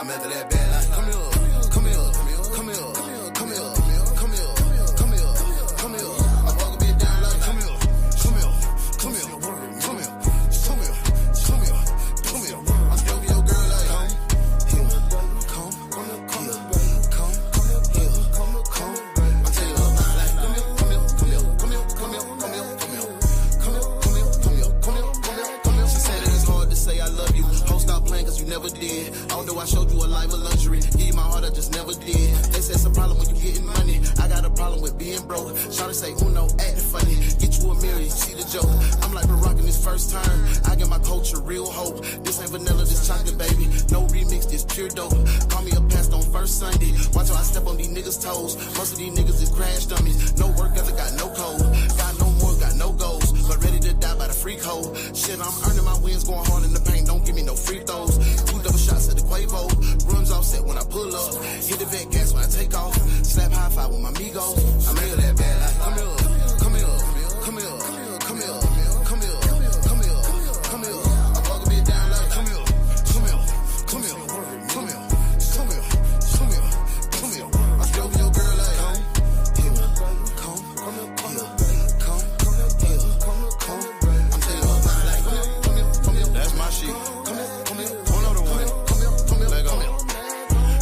I'm after that bad life. Come here, come here, come here, come here, come here, come here, come here. I walk a bit down like, come here, come here, come here, come here, come here, come here, come here. I'm stroking your girl like, come here, come here, come here, come. I'm telling you up now like, come here, come here, come here, come here, come here, come here, come here, come here, come here, come here, come here, come here, come here. She said it is hard to say I love you. Ho, stop playing 'cause you never did. Although I showed you a life of luxury, give you my heart, I just never did. They say it's a problem when you getting money. I got a problem with being broke. Shawty say, Uno, acting funny. Get you a mirror, you see the joke. I'm like been rocking this first turn. I get my culture real hope. This ain't vanilla, this chocolate, baby. No remix, this pure dope. Call me a pastor on first Sunday. Watch how I step on these niggas' toes. Most of these niggas is crash dummies. No work ethic, got no code. Got no more, got no goals. But ready to die by the freak hole. Shit, I'm earning my wins, going hard in the paint. Don't give me no free throws. 2 double shots at the Quavo. Rims offset when I pull up. Hit the vet gas when I take off. Slap high five with my amigos. I'm real that bad like, come here, come here, come here, come here, come here, come here, come here. I walk a bit down like, come here, come here, come here, come here, come here, come here, come here. I'm stroking your girl like, come here, come here, come here, come. I'm telling you up now like, come here, come here, come here. That's my shit. Come here, come here, one other one. Come here, come here, let go.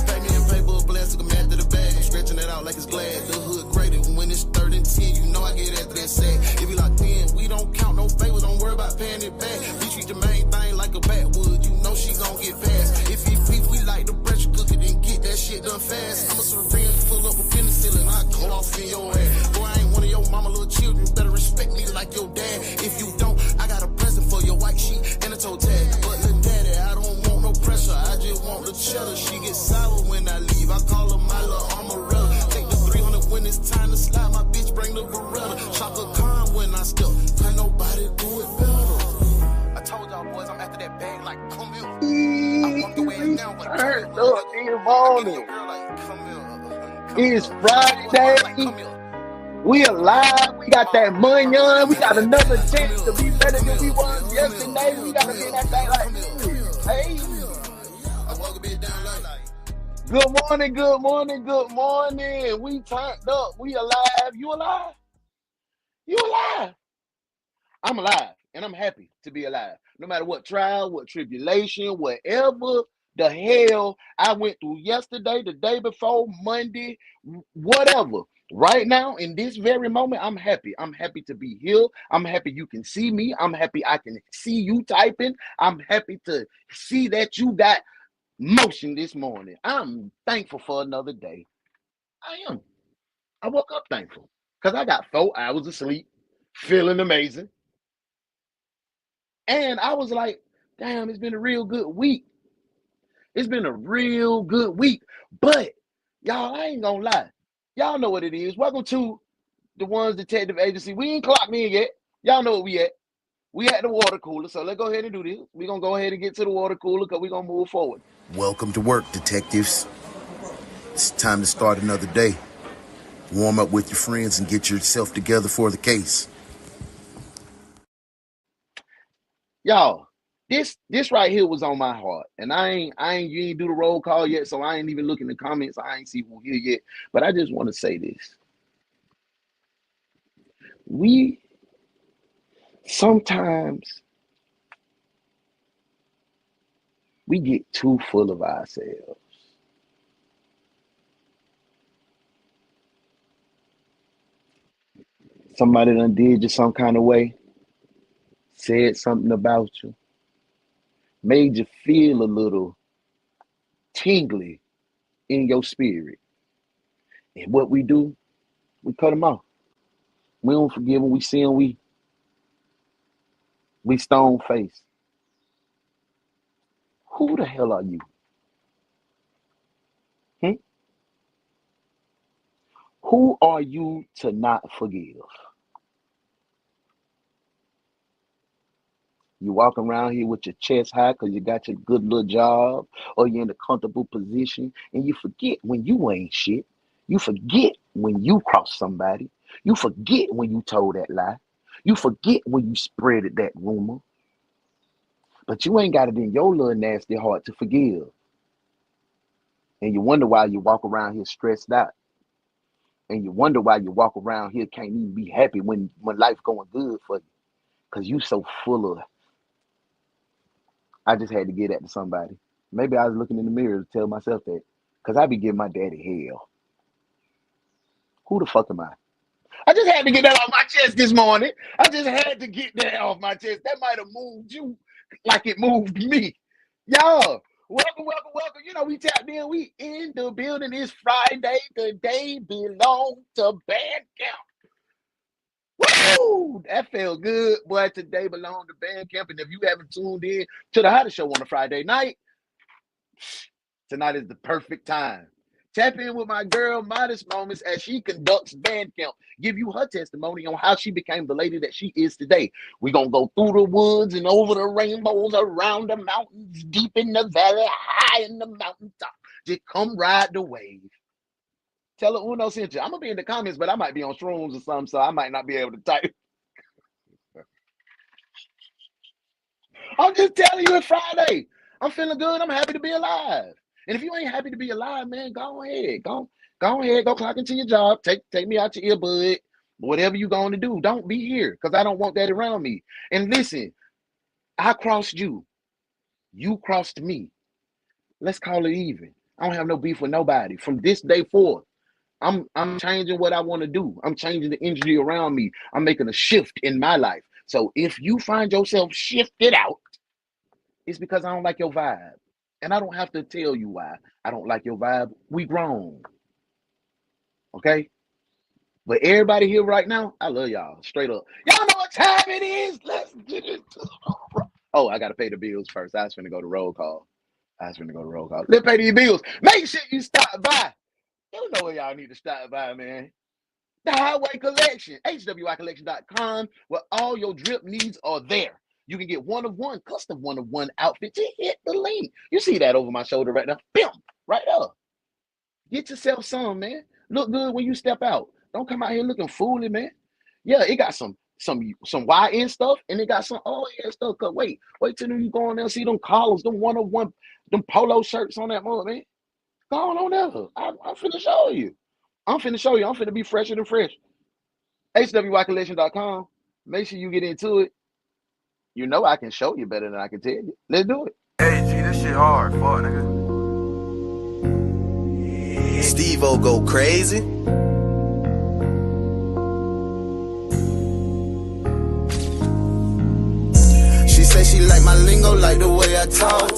Pay me in paper, blast, took a man to the bag. I'm stretching it out like it's glad. The hood graded when it's 3rd and 10. You know I get after that sack. If you locked in, we don't count no favors. Don't worry about paying it back. We treat the main thing like a backwood. You know she gon' get past. If he beef, we like the pressure cooker and get that shit done fast. I'm a syringe full up with penicillin. I go off in your ass. Boy, I ain't one of your mama little children. Better respect me like your dad. If you don't, I got a present for your white sheet and a toe tag. But little daddy, I don't want no pressure. I just want the cheddar. She gets sour when I leave. I call her my little umbrella. Take the 300 when it's time to slide. My bitch bring the Beretta. Chocolate con when I step. Can nobody do it better? I told y'all boys I'm after that bag like, come here. I walk the way down, but Turned up in the morning. It's Friday. We alive. We got that money on. We got another chance to be better than we was yesterday. We gotta be in that thing like, hey. Good morning, good morning, good morning. We turned up. We alive. You alive? You alive? I'm alive, and I'm happy to be alive. No matter what trial, what tribulation, whatever the hell I went through yesterday, the day before, Monday, whatever. Right now, in this very moment, I'm happy. I'm happy to be here. I'm happy you can see me. I'm happy I can see you typing. I'm happy to see that you got motion this morning. I'm thankful for another day. I am. I woke up thankful because I got 4 hours of sleep, feeling amazing. And I was like, damn, it's been a real good week. It's been a real good week. But y'all, I ain't gonna lie. Y'all know what it is. Welcome to DaOnes Detective Agency. We ain't clocked in yet. Y'all know where we at. We at the water cooler, so let's go ahead and do this. We're going to go ahead and get to the water cooler because we're going to move forward. Welcome to work, detectives. It's time to start another day. Warm up with your friends and get yourself together for the case. Y'all, this right here was on my heart. And you ain't do the roll call yet, so I ain't even looking in the comments. I ain't see who here yet. But I just want to say this. We sometimes we get too full of ourselves. Somebody done did you some kind of way, said something about you, made you feel a little tingly in your spirit. And what we do, we cut them off. We don't forgive them. We see them. We stone face. Who the hell are you? Who are you to not forgive? You walk around here with your chest high because you got your good little job or you're in a comfortable position and you forget when you ain't shit. You forget when you crossed somebody. You forget when you told that lie. You forget when you spreaded that rumor. But you ain't got it in your little nasty heart to forgive. And you wonder why you walk around here stressed out. And you wonder why you walk around here can't even be happy when life going good for you. Cause you so full of. I just had to get that to somebody. Maybe I was looking in the mirror to tell myself that. Cause I be giving my daddy hell. Who the fuck am I? I just had to get that off my chest this morning. I just had to get that off my chest. That might have moved you like it moved me. Y'all, welcome, welcome, welcome. You know, we tapped in. We in the building. It's Friday. The day belongs to band camp. Woo! That felt good. Boy, today belonged to band camp. And if you haven't tuned in to the hottest show on a Friday night, tonight is the perfect time. Tap in with my girl, Modest Moments, as she conducts band camp. Give you her testimony on how she became the lady that she is today. We're going to go through the woods and over the rainbows, around the mountains, deep in the valley, high in the mountaintop. Just come ride the wave. Tell her Uno sent you. I'm going to be in the comments, but I might be on shrooms or something, so I might not be able to type. I'm just telling you, it's Friday. I'm feeling good. I'm happy to be alive. And if you ain't happy to be alive, man, go ahead. Go ahead. Go clock into your job. Take me out your earbud. Whatever you going to do. Don't be here because I don't want that around me. And listen, I crossed you. You crossed me. Let's call it even. I don't have no beef with nobody. From this day forth, I'm changing what I want to do. I'm changing the energy around me. I'm making a shift in my life. So if you find yourself shifted out, it's because I don't like your vibe. And I don't have to tell you why I don't like your vibe. We grown. Okay? But everybody here right now, I love y'all. Straight up. Y'all know what time it is. Let's get into it. Oh, I got to pay the bills first. I was finna go to roll call. Let's pay these bills. Make sure you stop by. You know where y'all need to stop by, man. The Highway Collection. HWIcollection.com, where all your drip needs are there. You can get one-of-one, custom one-of-one outfit. Just hit the link. You see that over my shoulder right now. Bam! Right up. Get yourself some, man. Look good when you step out. Don't come out here looking foolish, man. Yeah, it got some YN stuff, and it got some ON stuff. Cause wait till you go on there and see them collars, them one-of-one, them polo shirts on that mother, man. Go on there. I'm finna show you. I'm finna be fresher than fresh. HWIcollection.com. Make sure you get into it. You know I can show you better than I can tell you. Let's do it. Hey, G, this shit hard. Fuck, nigga. Steve-O go crazy. She say she like my lingo, like the way I talk.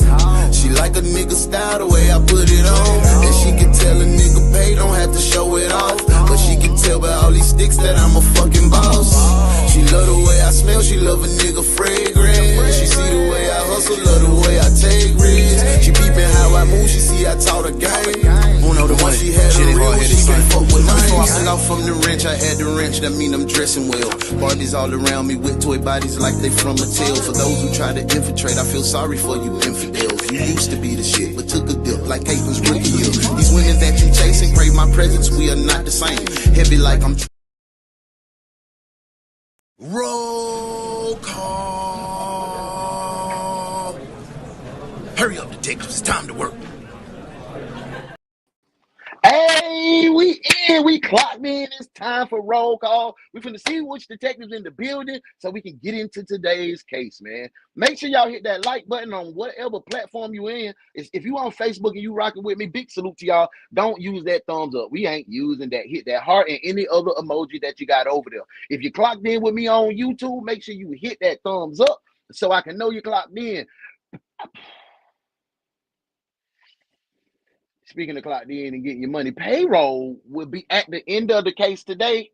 She like a nigga style, the way I put it on. And she can tell a nigga pay, don't have to show it off. But she can tell by all these sticks that I'm a fucking boss. She love the way I smell, she love a nigga fragrant. She see the way I hustle, love the way I take risks. She peeping how I move, she see I taught her game. Uno the one she had a real, she can't fuck with mine. Before I hung out from the wrench, I had the wrench, that mean I'm dressing well. Barbies all around me with toy bodies like they from a tale. For those who try to infiltrate, I feel sorry for you infidels. You used to be the shit, but took a dip like Caitlin's rookie year. These women that you chasing crave my presence, we are not the same. Heavy like I'm roll call. Hurry up, detectives, it's time to work. Hey, we in. We clocked in. It's time for roll call. We finna see which detectives in the building so we can get into today's case, man. Make sure y'all hit that like button on whatever platform you in. If you on Facebook and you rocking with me, big salute to y'all. Don't use that thumbs up. We ain't using that. Hit that heart and any other emoji that you got over there. If you clocked in with me on YouTube, make sure you hit that thumbs up so I can know you clocked in. Speaking of clocked in and getting your money, payroll will be at the end of the case today.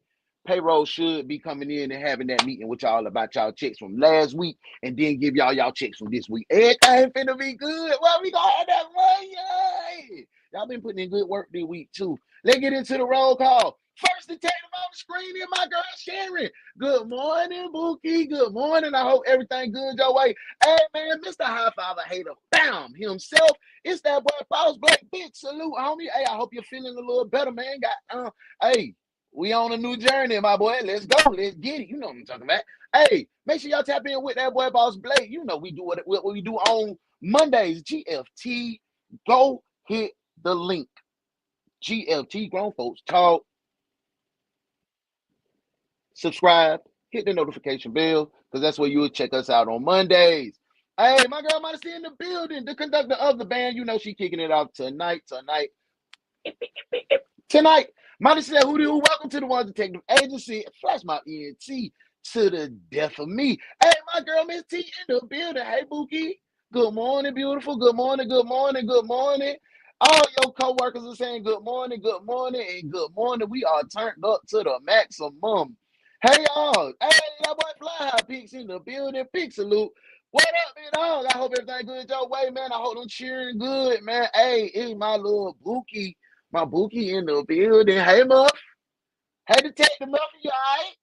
Payroll should be coming in and having that meeting with y'all about y'all checks from last week and then give y'all checks from this week. Everything finna be good. Well, we gonna have that money. Y'all been putting in good work this week too. Let's get into the roll call. First detective on the screen is my girl Sharon. Good morning, Bookie. Good morning. I hope everything good your way. Hey man, Mr. High Fiver Hater, bam, himself. It's that boy Boss Black. Big salute, homie. Hey, I hope you're feeling a little better, man. Hey, we on a new journey, my boy. Let's go. Let's get it. You know what I'm talking about. Hey, make sure y'all tap in with that boy Boss Blake. You know we do what we do on Mondays. GFT. Go hit the link. GLT Grown Folks Talk. Subscribe, hit the notification bell, because that's where you'll check us out on Mondays. Hey, my girl Modesty in the building. The conductor of the band, you know she kicking it off tonight. Modesty said, who welcome to the DaOnes Detective Agency. Flash my ENT to the death of me. Hey, my girl Miss T in the building. Hey, Bookie. Good morning, beautiful. Good morning. All your co-workers are saying good morning, and good morning. We are turned up to the maximum. Hey, y'all. Hey, that boy Fly High Peaks in the building. Peak salute. What up, big dog? I hope everything good your way, man. I hope I'm cheering good, man. Hey, it's my little Bookie. My Bookie in the building. Hey, Muff. Hey, Detective Murphy, you all right?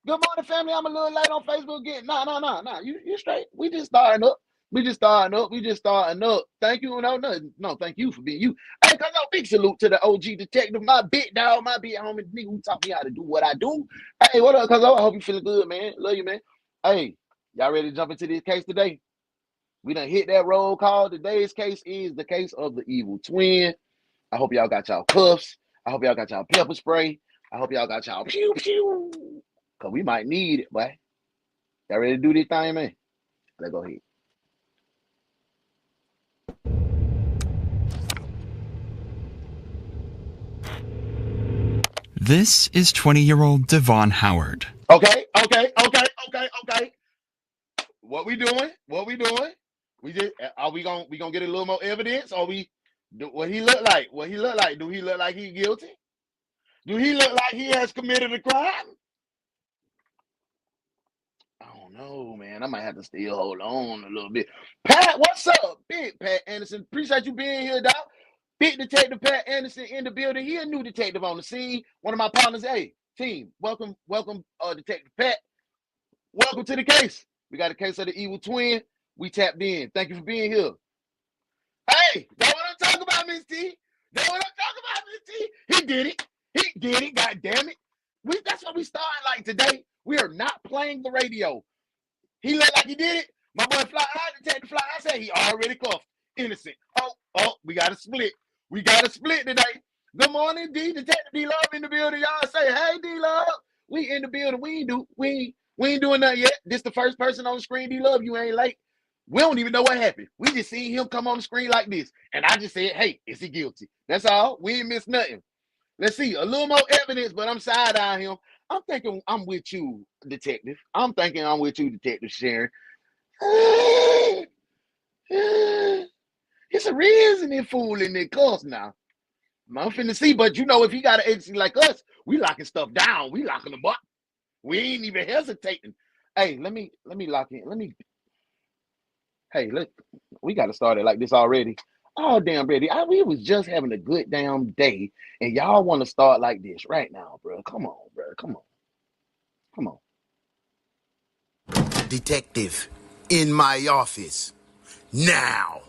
Good morning, family. I'm a little late on Facebook getting. Nah. You straight. We just starting up. Thank you. No, thank you for being you. Hey, cause no big salute to the OG detective, my big dog, my big homie, nigga who taught me how to do what I do. Hey, what up, cuz I hope you feeling good, man. Love you, man. Hey, y'all ready to jump into this case today? We done hit that roll call. Today's case is the case of the evil twin. I hope y'all got y'all cuffs. I hope y'all got y'all pepper spray. I hope y'all got y'all pew pew. Cause we might need it, boy. Y'all ready to do this thing, man? Let's go ahead. This is 20-year-old Devon Howard. Okay. What we doing? We just we gonna get a little more evidence, or we do what he look like? Do he look like he's guilty? Do he look like he has committed a crime? I don't know, man. I might have to still hold on a little bit. Pat, what's up? Big Pat Anderson. Appreciate you being here, dog. Big Detective Pat Anderson in the building. He a new detective on the scene. One of my partners. Hey, team, welcome, Detective Pat. Welcome to the case. We got a case of the evil twin. We tapped in. Thank you for being here. Hey, that's what I'm talking about, Miss T. He did it. God damn it. That's what we starting like today. We are not playing the radio. He looked like he did it. My boy Fly High, Detective Fly High said he already cuffed. Innocent. Oh, we got a split. Today. Good morning, D. Detective D Love in the building. Y'all say, hey, D Love. We in the building. We ain't doing nothing yet. This the first person on the screen, D Love. You ain't late. We don't even know what happened. We just seen him come on the screen like this. And I just said, hey, is he guilty? That's all. We ain't missed nothing. Let's see. A little more evidence, but I'm side-eyeing him. I'm thinking I'm with you, Detective. Detective Sharon. It's a reason he fooling the cuss now. I'm finna see, but you know, if he got an agency like us, we locking stuff down. We locking them up. We ain't even hesitating. Hey, let me lock in. We got to start it like this already. Oh, damn, Brady. We was just having a good damn day, and y'all want to start like this right now, bro. Come on, bro. Come on. Detective, in my office. Now.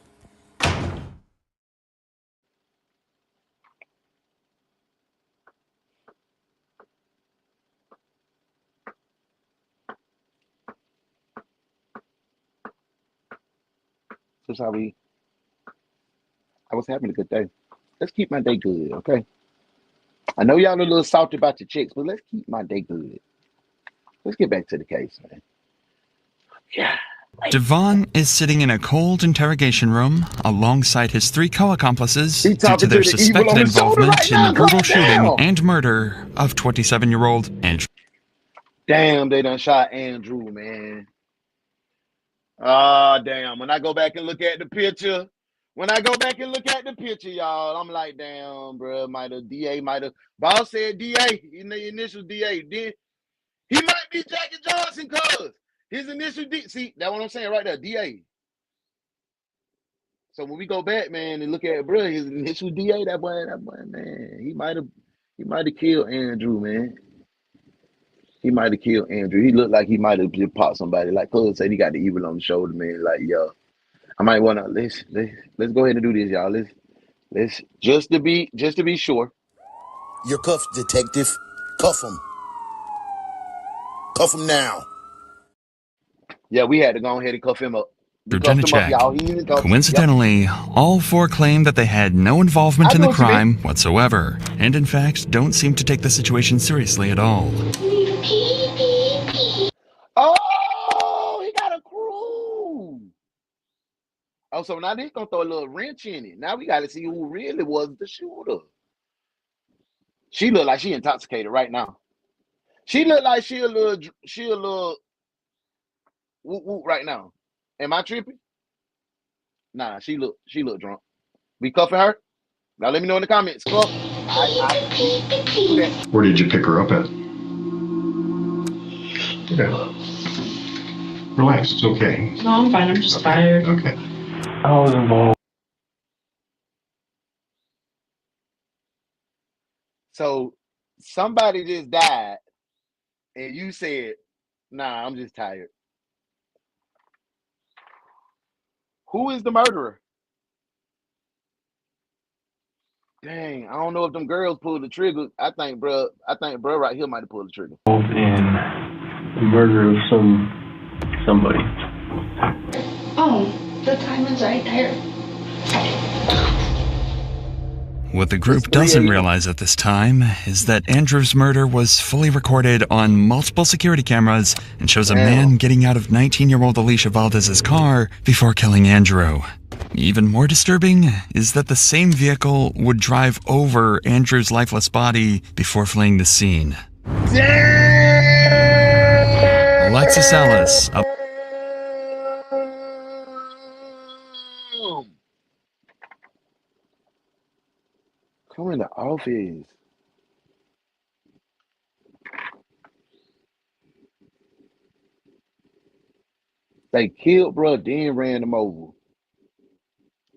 That's how I was having a good day. Let's keep my day good, okay? I know y'all a little salty about your chicks, but let's keep my day good. Let's get back to the case, man. Yeah. Devon is sitting in a cold interrogation room alongside his 3 co-accomplices due to their suspected involvement in the brutal shooting and murder of 27-year-old Andrew. Damn, they done shot Andrew, man. Ah, damn. When I go back and look at the picture, y'all, I'm like, damn, bro, DA might have. Boss said DA in the initial DA. Then he might be Jackie Johnson, cuz his initial D. See, that's what I'm saying right there, DA. So when we go back, man, and look at bro, his initial DA, that boy, man, he might have killed Andrew, man. He might have killed Andrew. He looked like he might have just popped somebody. Like Cuz said, he got the evil on the shoulder, man. Like, yo, I might wanna let's go ahead and do this, y'all. Let's just to be sure. You're cuffed, detective. Cuff him. Cuff him now. Yeah, we had to go ahead and cuff him up. Denachek. Coincidentally, all four claim that they had no involvement in the crime whatsoever, and in fact don't seem to take the situation seriously at all. Oh, he got a crew. Oh, so now they're gonna throw a little wrench in it. Now we got to see who really was the shooter. She look like she intoxicated right now. She look like she a little whoop whoop right now. Am I tripping? Nah, she look drunk. We cuffing her? Now let me know in the comments. Cuff. Where did you pick her up at? Yeah. Relax, it's okay. No, I'm fine. I'm just tired. Okay. I was involved. So somebody just died, and you said, "Nah, I'm just tired." Who is the murderer? Dang, I don't know if them girls pulled the trigger. I think bro right here might have pulled the trigger. In the murder of somebody. Oh, the time is right there. What the group doesn't realize at this time is that Andrew's murder was fully recorded on multiple security cameras and shows a man getting out of 19-year-old Alicia Valdez's car before killing Andrew. Even more disturbing is that the same vehicle would drive over Andrew's lifeless body before fleeing the scene. Alexis Ellis. Come in the office. They killed bro, then ran him over.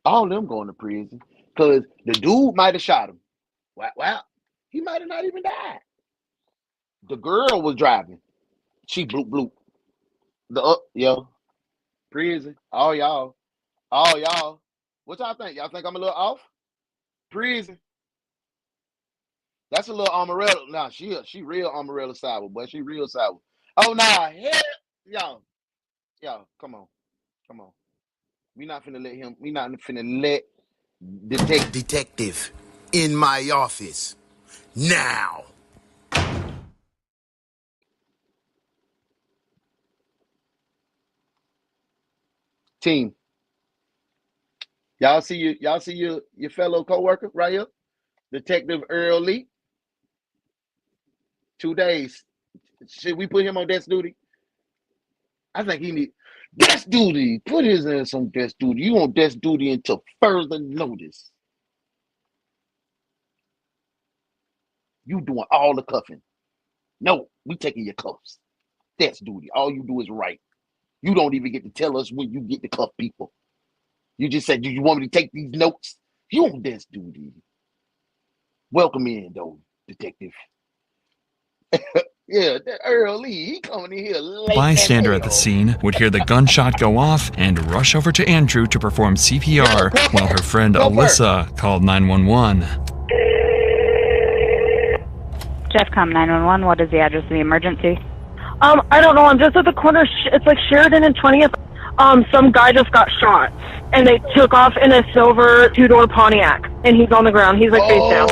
All of them going to prison. Because the dude might have shot him. Wow. He might have not even died. The girl was driving. She bloop. Prison. All y'all. What y'all think? Y'all think I'm a little off? Prison. That's a little Amarella. Nah, she real Amarella sour, but she real sour. Oh nah, hell, y'all, come on. We not finna let Detective in my office now. Team. Y'all see your fellow coworker right here, Detective Earl Lee. 2 days. Should we put him on desk duty? I think he need desk duty. Put his ass on desk duty. You on desk duty until further notice. You doing all the cuffing. No, we taking your cuffs. Desk duty. All you do is write. You don't even get to tell us when you get to cuff people. You just said, do you want me to take these notes? You on desk duty. Welcome in, though, detective. Yeah, that Earl Lee, he coming in here late. Bystander at the scene would hear the gunshot go off and rush over to Andrew to perform CPR while her friend Alyssa called 911. Jeffcom 911, what is the address of the emergency? I don't know. I'm just at the corner. It's like Sheridan and 20th. Some guy just got shot, and they took off in a silver 2-door Pontiac, and he's on the ground. He's like face down.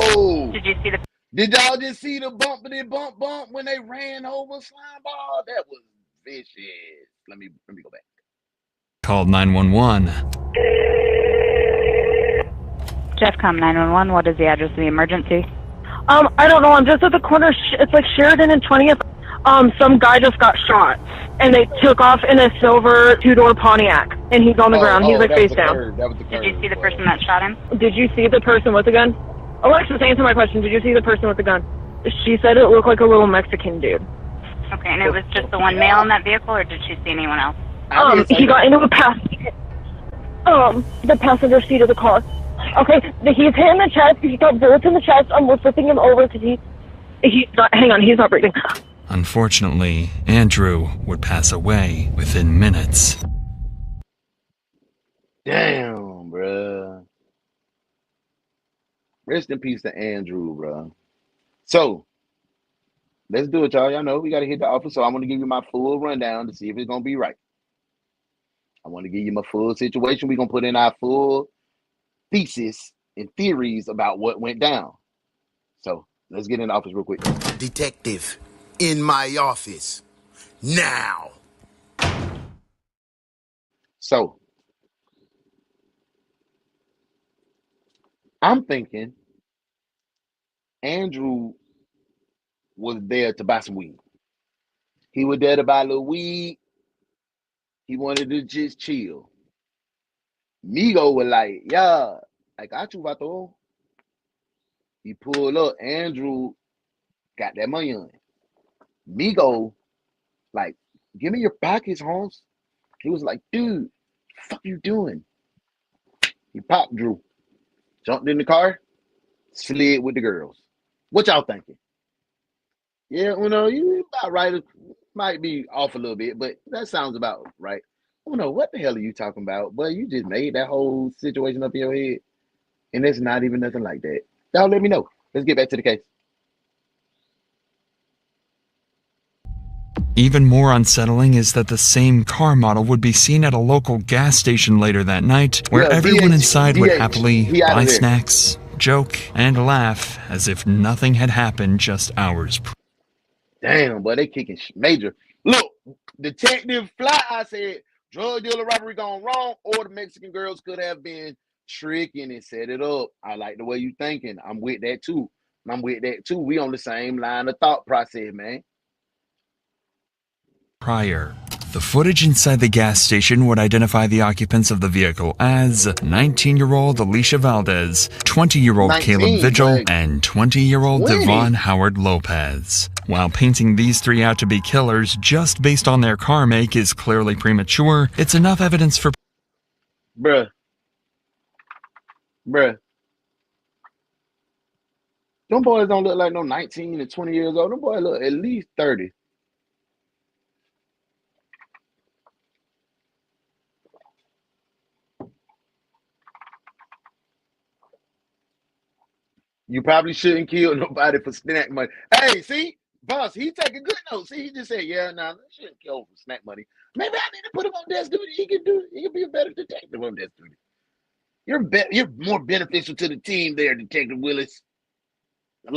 Did you see the? Did y'all just see the bumpity bump when they ran over Slime Ball? That was vicious. Let me go back. Called 911. Jeffcom 911, what is the address of the emergency? I don't know. I'm just at the corner. It's like Sheridan and 20th. Some guy just got shot, and they took off in a silver 2-door Pontiac, and he's on the ground. He's like face down. Did you see the person that shot him? Did you see the person with the gun? Alexis, answer my question. Did you see the person with the gun? She said it looked like a little Mexican dude. Okay, and it was just the one male in that vehicle, or did she see anyone else? He got into the passenger seat of the car. Okay, he's hit in the chest. He got bullets in the chest. We're flipping him over because he's not. Hang on, he's not breathing. Unfortunately, Andrew would pass away within minutes. Damn, bruh. Rest in peace to Andrew, bruh. So, let's do it, y'all. Y'all know we got to hit the office, so I'm going to give you my full rundown to see if it's going to be right. I want to give you my full situation. We're going to put in our full thesis and theories about what went down. So let's get in the office real quick. Detective, in my office. Now. So I'm thinking Andrew was there to buy some weed. He was there to buy a little weed. He wanted to just chill. Migo was like, yeah, I got you, vato. He pulled up. Andrew got that money on it. Migo, like, give me your pockets, Holmes. He was like, dude, what the fuck you doing? He popped Drew, jumped in the car, slid with the girls. What y'all thinking? Yeah, Uno, you about right. It might be off a little bit, but that sounds about right. Uno, what the hell are you talking about? Boy, you just made that whole situation up in your head, and it's not even nothing like that. Y'all let me know. Let's get back to the case. Even more unsettling is that the same car model would be seen at a local gas station later that night, where everyone inside would happily buy snacks, joke, and laugh as if nothing had happened just hours prior. Damn, boy, they kicking major. Look, Detective Fly said drug dealer robbery gone wrong, or the Mexican girls could have been tricking and set it up. I like the way you thinking. I'm with that too. We on the same line of thought process, man. The footage inside the gas station would identify the occupants of the vehicle as 19-year-old Alicia Valdez, 20-year-old Caleb Vigil, and 20-year-old Devon Howard Lopez. While painting these three out to be killers just based on their car make is clearly premature, it's enough evidence for... Bruh. Them boys don't look like no 19 and 20 years old. Them boys look at least 30. You probably shouldn't kill nobody for snack money. Hey, see, boss, he taking good notes. See, he just said, yeah, nah, I shouldn't kill for snack money. Maybe I need to put him on desk duty. He can be a better detective on desk duty. You're more beneficial to the team there, Detective Willis.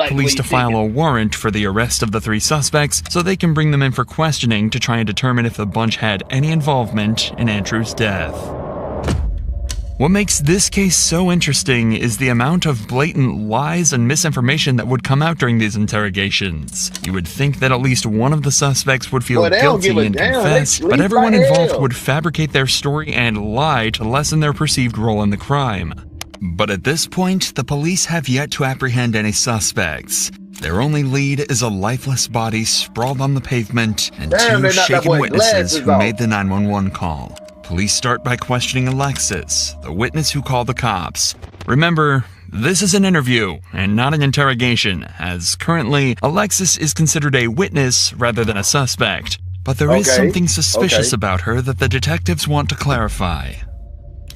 Police to file a warrant for the arrest of the three suspects so they can bring them in for questioning to try and determine if the bunch had any involvement in Andrew's death. What makes this case so interesting is the amount of blatant lies and misinformation that would come out during these interrogations. You would think that at least one of the suspects would feel guilty and confess, but everyone involved would fabricate their story and lie to lessen their perceived role in the crime. But at this point, the police have yet to apprehend any suspects. Their only lead is a lifeless body sprawled on the pavement and two shaken witnesses who made the 911 call. Police start by questioning Alexis, the witness who called the cops. Remember, this is an interview and not an interrogation, as currently Alexis is considered a witness rather than a suspect. But there is something suspicious about her that the detectives want to clarify.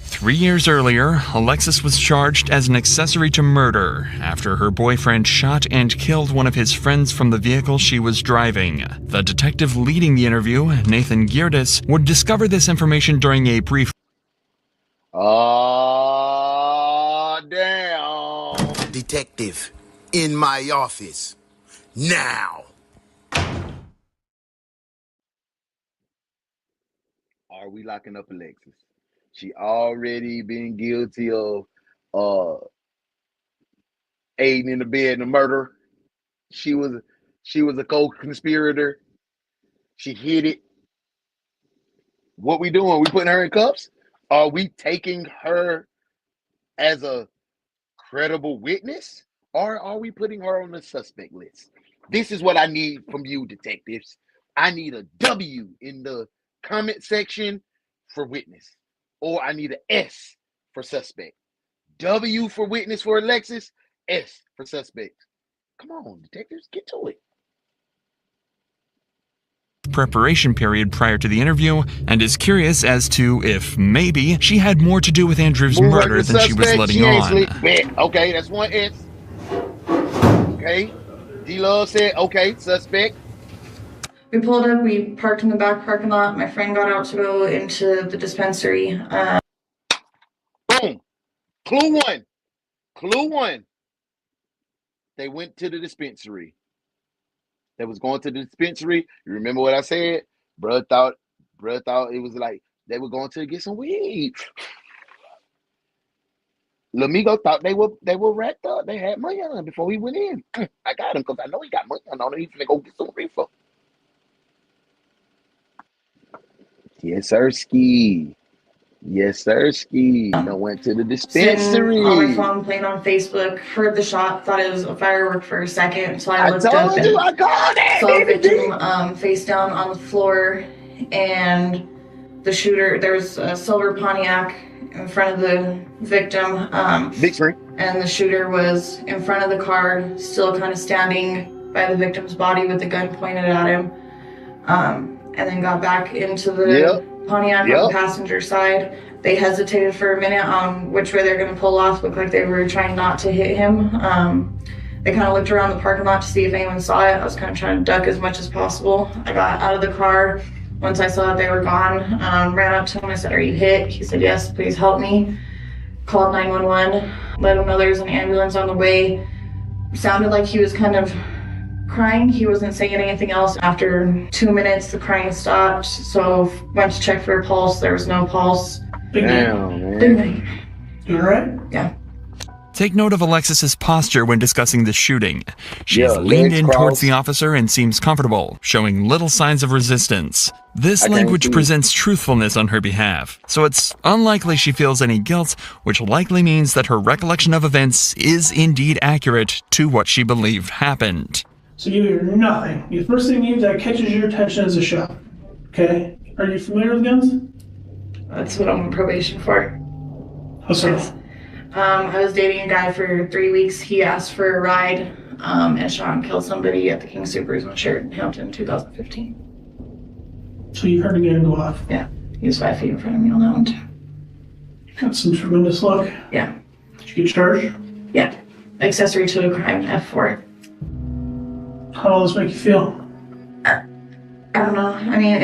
3 years earlier, Alexis was charged as an accessory to murder after her boyfriend shot and killed one of his friends from the vehicle she was driving. The detective leading the interview, Nathan Geerdes, would discover this information during a brief... Oh, damn. Detective, in my office. Now. Are we locking up Alexis? She already been guilty of aiding in the bed in the murder. She was a co-conspirator. She hid it. What we doing? We putting her in cuffs? Are we taking her as a credible witness? Or are we putting her on the suspect list? This is what I need from you, detectives. I need a W in the comment section for witness. Or I need an S for suspect. W for witness for Alexis, S for suspect. Come on, detectives, get to it. Preparation period prior to the interview, and is curious as to if maybe she had more to do with Andrew's murder than she was letting on. Okay, that's one S. Okay, D-Love said, okay, suspect. We pulled up, we parked in the back parking lot. My friend got out to go into the dispensary. Boom. Clue one. Clue one. They went to the dispensary. They was going to the dispensary. You remember what I said? Bruh thought it was like they were going to get some weed. Lamigo thought they were racked up. They had money on him before he went in. I got him because I know he got money on him. He's gonna go get some reefer. Yes, sirski. Yes, sirski. I went to the dispensary. Sitting on my phone, playing on Facebook, heard the shot, thought it was a firework for a second, so I looked up told you, I got it. Saw the victim face down on the floor, and the shooter. There was a silver Pontiac in front of the victim. Big screen. And the shooter was in front of the car, still kind of standing by the victim's body with the gun pointed at him. And then got back into the Pontiac on the passenger side. They hesitated for a minute on which way they're going to pull off. Looked like they were trying not to hit him. They kind of looked around the parking lot to see if anyone saw it. I was kind of trying to duck as much as possible. I got out of the car. Once I saw that they were gone, ran up to him. I said, "Are you hit?" He said, "Yes, please help me." Called 911, let him know there was an ambulance on the way. Sounded like he was kind of crying. He wasn't saying anything else. After 2 minutes, the crying stopped. So went to check for a pulse. There was no pulse. Damn, man. Big night. You alright? Yeah. Take note of Alexis's posture when discussing the shooting. She's Yeah, leaned in legs towards crossed. the officer and seems comfortable, showing little signs of resistance. This I can't language see. presents truthfulness on her behalf, so it's unlikely she feels any guilt, which likely means that her recollection of events is indeed accurate to what she believed happened. So you hear nothing. The first thing that catches your attention is a shot. Okay? Are you familiar with guns? That's what I'm on probation for. How so? I was dating a guy for 3 weeks. He asked for a ride and shot and killed somebody at the King Supers on Sheridan Hampton in 2015. So you heard a gun go off? Yeah. He was 5 feet in front of me on that one too. That's some tremendous luck. Yeah. Did you get charged? Yeah. Accessory to a crime, F4. How does this make you feel? I don't know. I mean,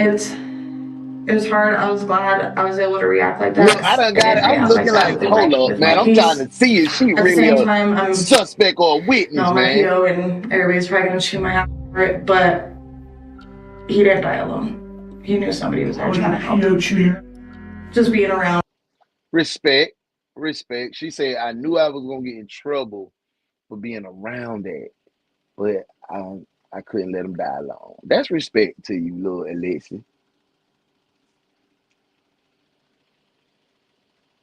it was hard. I was glad I was able to react like that. Look, I done got it. I'm looking like, hold up, man. I'm trying to see if she really a suspect or a witness, no, man. PO, and everybody's probably gonna shoot my ass for it, but he didn't die alone. He knew somebody was there trying to help him. Just being around. Respect. She said, I knew I was gonna get in trouble for being around that, but I couldn't let him die alone. That's respect to you, little Alexis.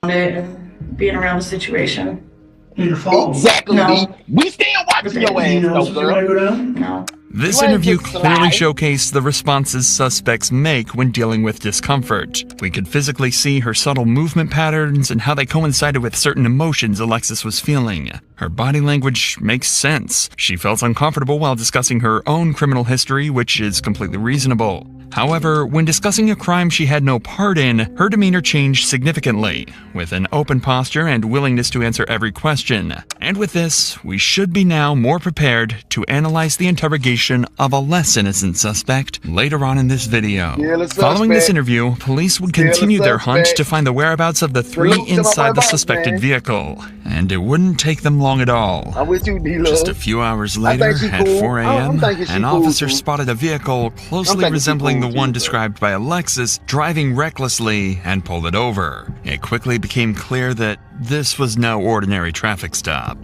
It and being around the situation. Your fault. Exactly. No. We still watching your ass, though, girl. No. This interview clearly showcased the responses suspects make when dealing with discomfort. We could physically see her subtle movement patterns and how they coincided with certain emotions Alexis was feeling. Her body language makes sense. She felt uncomfortable while discussing her own criminal history, which is completely reasonable. However, when discussing a crime she had no part in, her demeanor changed significantly, with an open posture and willingness to answer every question. And with this, we should be now more prepared to analyze the interrogation of a less innocent suspect later on in this video. Following this interview, police would continue their hunt to find the whereabouts of the three inside the suspected vehicle, and it wouldn't take them long at all. I'm with you, D-Lo. Just a few hours later, at 4 a.m., an officer spotted a vehicle closely resembling the one described by Alexis driving recklessly and pulled it over. It quickly became clear that this was no ordinary traffic stop.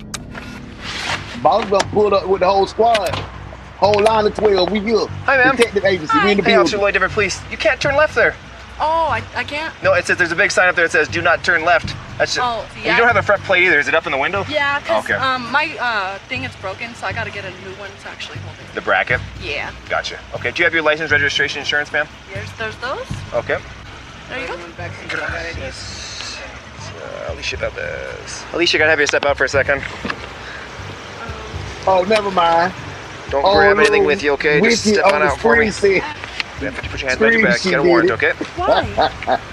Boss done pulled up with the whole squad. Whole line of 12, we here. Hi, ma'am. Detective Agency, we in the Hey, building. Officer Lloyd Different Police. You can't turn left there. Oh, I can't? No, it says there's a big sign up there that says do not turn left. That's just, Oh, You yeah. don't have a front plate either. Is it up in the window? Yeah, because Okay. my thing is broken, so I got to get a new one to actually hold it. The bracket? Yeah. Gotcha. Okay, do you have your license, registration, insurance, ma'am? There's those. Okay. There you go. Alicia Valdez. Alicia, gotta have you step out for a second. Oh, never mind. Don't grab anything with you, okay? Just step on out for me. Yeah, put your hands behind your back. You got a warrant, okay? Why?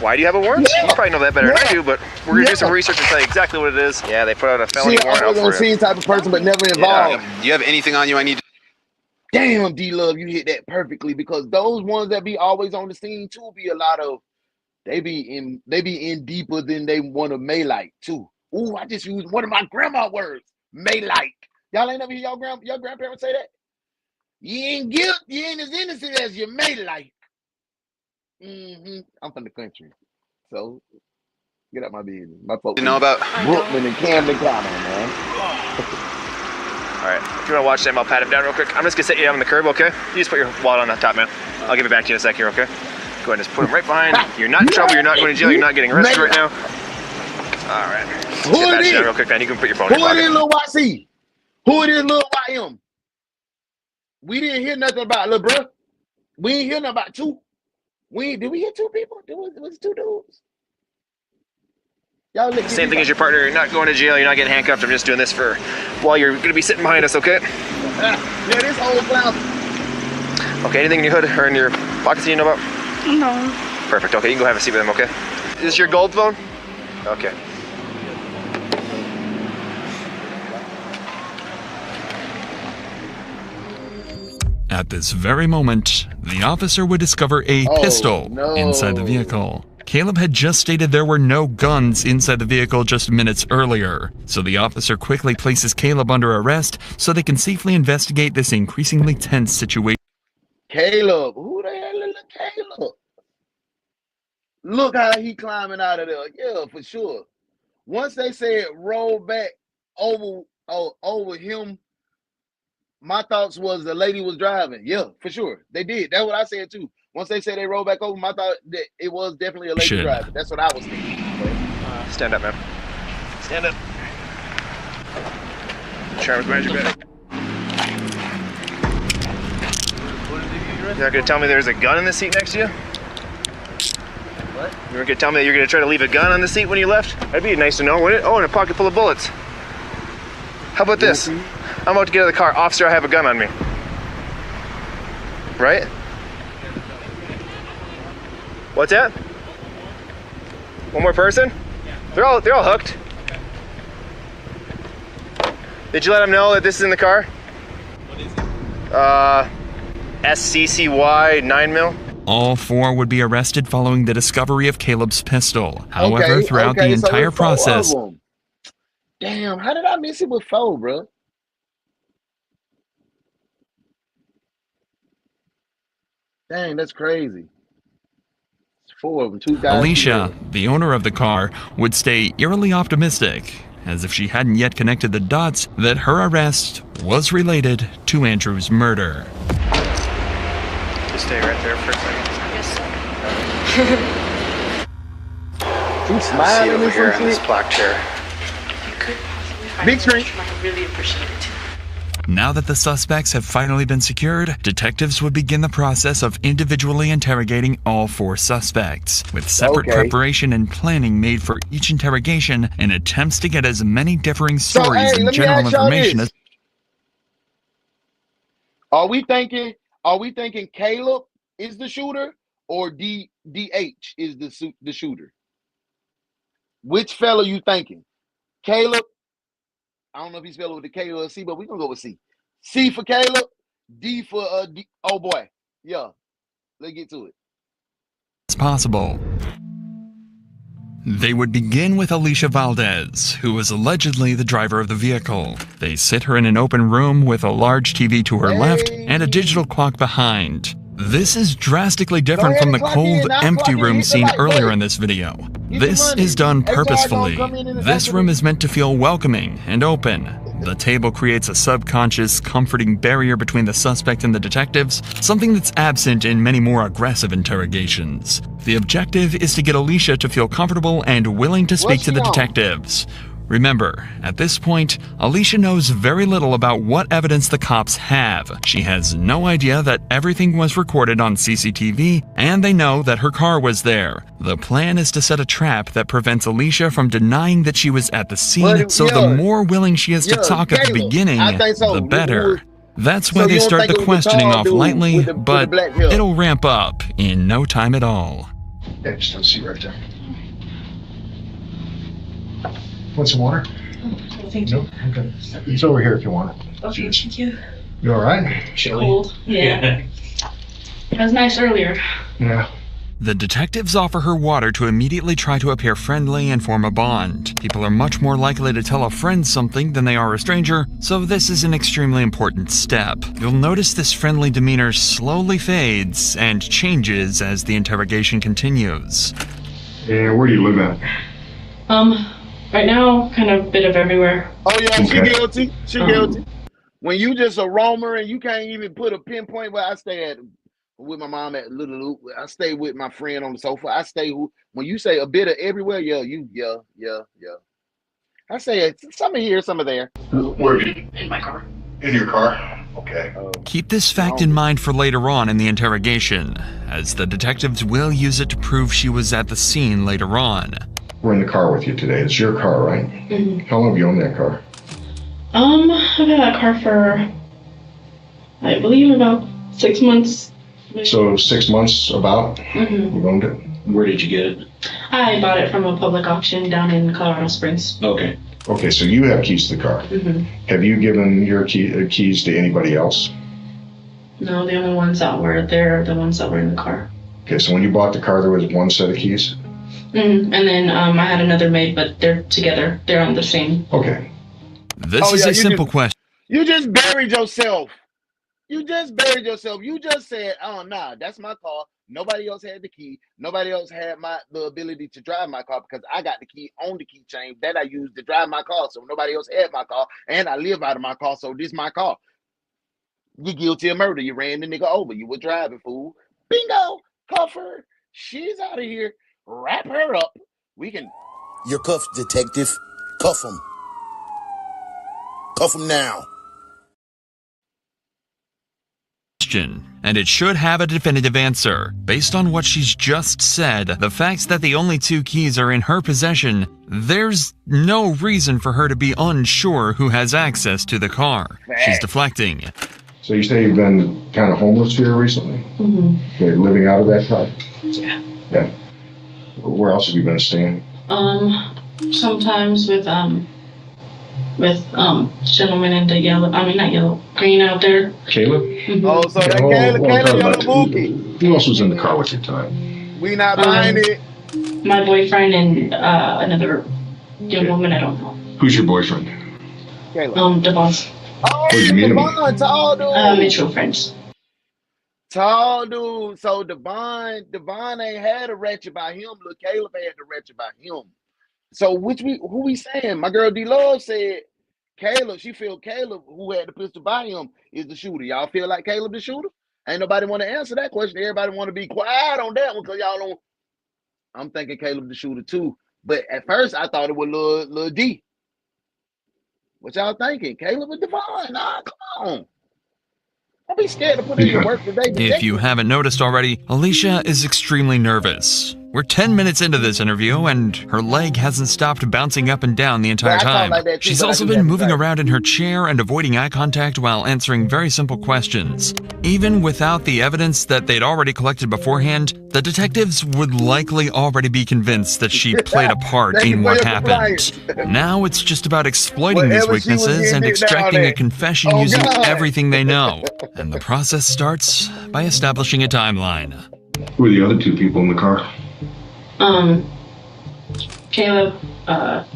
Why do you have a warrant? You probably know that better than I do, but we're gonna do some research and tell you exactly what it is. Yeah, they put out a felony warrant out I'm for a scene you. type of person, but never involved. Do you have anything on you I need to... Damn, D-Love, you hit that perfectly, because those ones that be always on the scene too be a lot of, they be in deeper than they want to may-like too. Ooh, I just used one of my grandma words, may-like. Y'all ain't never hear your grandparents say that? You ain't guilty, you ain't as innocent as you may-like. I'm from the country, so get out my business. My folks, You know about Brooklyn and Camden County, man. All right, if you want to watch them, I'll pat him down real quick. I'm just gonna set you down on the curb, okay? You just put your wallet on the top, man. I'll give it back to you in a sec here, okay? Go ahead and just put him right behind. You're not in trouble, you're not going to jail, you're not getting arrested right now. All right. Who it is? Real quick, man. You can put your phone in Who your it is, pocket. Lil YC? Who it is, Lil YM? We didn't hear nothing about Lil Bruh. We ain't hear nothing about two. Did we hear two people? Was it two dudes? Y'all Same thing as your partner. You're not going to jail. You're not getting handcuffed. I'm just doing this for while you're going to be sitting behind us, okay? Yeah, this whole clown. Okay, anything in your hood or in your pockets you know about? No. Perfect. Okay, you can go have a seat with him, okay? Is this your gold phone? Okay. At this very moment, the officer would discover a pistol inside the vehicle. Caleb had just stated there were no guns inside the vehicle just minutes earlier, so the officer quickly places Caleb under arrest so they can safely investigate this increasingly tense situation. Caleb, who the hell is Caleb? Look how he climbing out of there. Yeah, for sure. Once they said roll back over him, my thoughts was the lady was driving. Yeah, for sure. They did. That's what I said too. Once they said they rolled back over, my thought that it was definitely a lady driving. That's what I was thinking. Stand up, man. Stand up. Travis, behind your back. You're not gonna tell me there's a gun in the seat next to you? What? You were gonna tell me that you're gonna try to leave a gun on the seat when you left? That'd be nice to know, wouldn't it? Oh, and a pocket full of bullets. How about this? I'm about to get out of the car. Officer, I have a gun on me. Right? What's that? One more person? They're all hooked. Did you let them know that this is in the car? What is it? SCCY 9mm. All four would be arrested following the discovery of Caleb's pistol. However, throughout the entire process... Damn, how did I miss it with four, bro? Dang, that's crazy. It's four of them, two guys. Alicia, the owner of the car, would stay eerily optimistic, as if she hadn't yet connected the dots that her arrest was related to Andrew's murder. Just stay right there for a second. She's smiling over or here some on this shit. black chair. Big screen. I really appreciate it. Now that the suspects have finally been secured, detectives would begin the process of individually interrogating all four suspects, with separate preparation and planning made for each interrogation in attempts to get as many differing stories and general information as... Are we thinking Caleb is the shooter or DH is the shooter? Which fella you thinking? Caleb? I don't know if he's spelled with the K or a C, but we're gonna go with C. C for Caleb, D for D. Oh boy. Yeah. Let's get to it. As possible. They would begin with Alicia Valdez, who was allegedly the driver of the vehicle. They sit her in an open room with a large TV to her left and a digital clock behind. This is drastically different from the cold, empty room seen earlier in this video. This is done purposefully. This room is meant to feel welcoming and open. The table creates a subconscious, comforting barrier between the suspect and the detectives, something that's absent in many more aggressive interrogations. The objective is to get Alicia to feel comfortable and willing to speak to the detectives. Remember, at this point, Alicia knows very little about what evidence the cops have. She has no idea that everything was recorded on CCTV, and they know that her car was there. The plan is to set a trap that prevents Alicia from denying that she was at the scene, so the more willing she is to talk at the beginning, the better. That's where they start the questioning off lightly, but it'll ramp up in no time at all. Yeah, just have a seat right there. Want some water? Thank you. No? Okay. It's over here if you want it. Okay, thank you. You all right? Chilly. Cold. Yeah. It was nice earlier. Yeah. The detectives offer her water to immediately try to appear friendly and form a bond. People are much more likely to tell a friend something than they are a stranger, so this is an extremely important step. You'll notice this friendly demeanor slowly fades and changes as the interrogation continues. Yeah, where do you live at? Right now, kind of a bit of everywhere. Oh yeah, she guilty. She guilty. When you just a roamer and you can't even put a pinpoint where I stay at with my mom at Little Loop. I stay with my friend on the sofa. I stay when you say a bit of everywhere, yeah. I say some of here, some of there. Where are you? In my car. In your car? Okay. Keep this fact in mind for later on in the interrogation, as the detectives will use it to prove she was at the scene later on. We're in the car with you today. It's your car, right? Mm-hmm. How long have you owned that car? I've had that car for, I believe, about 6 months. So 6 months about? Mm-hmm. You owned it? Where did you get it? I bought it from a public auction down in Colorado Springs. Okay. Okay, so you have keys to the car. Mm-hmm. Have you given your keys to anybody else? No, the only ones that were there are the ones that were in the car. Okay, so when you bought the car, there was one set of keys? Mm-hmm. And then I had another maid, but they're together. They're on the same. Okay. This is a simple question. You just buried yourself. You just buried yourself. You just said, oh, nah, that's my car. Nobody else had the key. Nobody else had the ability to drive my car because I got the key on the keychain that I used to drive my car. So nobody else had my car, and I live out of my car, so this is my car. You're guilty of murder. You ran the nigga over. You were driving, fool. Bingo. Cuff her. She's out of here. Wrap her up. We can... You're cuffed, detective. Cuff him. Cuff him now. And it should have a definitive answer. Based on what she's just said, the facts that the only 2 keys are in her possession, there's no reason for her to be unsure who has access to the car. She's deflecting. So you say you've been kind of homeless here recently? Mm-hmm. Okay, living out of that car? Yeah. Yeah. Where else have you been staying? Sometimes with gentlemen in the green out there. Caleb? Mm-hmm. Oh, so that Caleb, your bookie. Who else was in the car with you tonight? We not buying it. My boyfriend and another young woman I don't know. Who's your boyfriend? Caleb. DaOnes. Oh, where'd you meet him? Tall dude. Mutual friends. Tall dude. So Devon ain't had a wretch about him. Look, Caleb had the wretch about him. So who we saying? My girl D-Love said Caleb, she feel Caleb, who had the pistol by him, is the shooter. Y'all feel like Caleb the shooter? Ain't nobody want to answer that question. Everybody want to be quiet on that one because y'all don't. I'm thinking Caleb the shooter too. But at first I thought it was Lil D. What y'all thinking? Caleb or Devon? Nah, come on. Don't be scared to put in your work today. If you haven't noticed already, Alicia is extremely nervous. We're 10 minutes into this interview, and her leg hasn't stopped bouncing up and down the entire time. She's also been moving around in her chair and avoiding eye contact while answering very simple questions. Even without the evidence that they'd already collected beforehand, the detectives would likely already be convinced that she played a part in what happened. Now it's just about exploiting these weaknesses and extracting a confession using everything they know. And the process starts by establishing a timeline. Who are the other 2 people in the car? Caleb.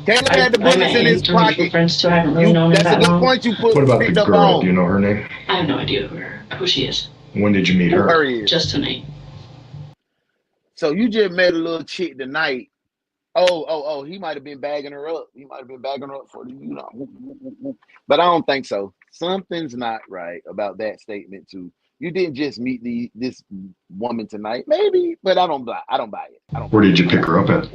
Caleb had the bullets in his pocket. Friends too. I haven't really known him that long. Point you put. What about the girl? Do you know her name? I have no idea who she is. When did you meet her? Just tonight. So you just met a little chick tonight. Oh, he might have been bagging her up. He might have been bagging her up for but I don't think so. Something's not right about that statement too. You didn't just meet this woman tonight, maybe, but I don't buy it. Where did you pick her up at?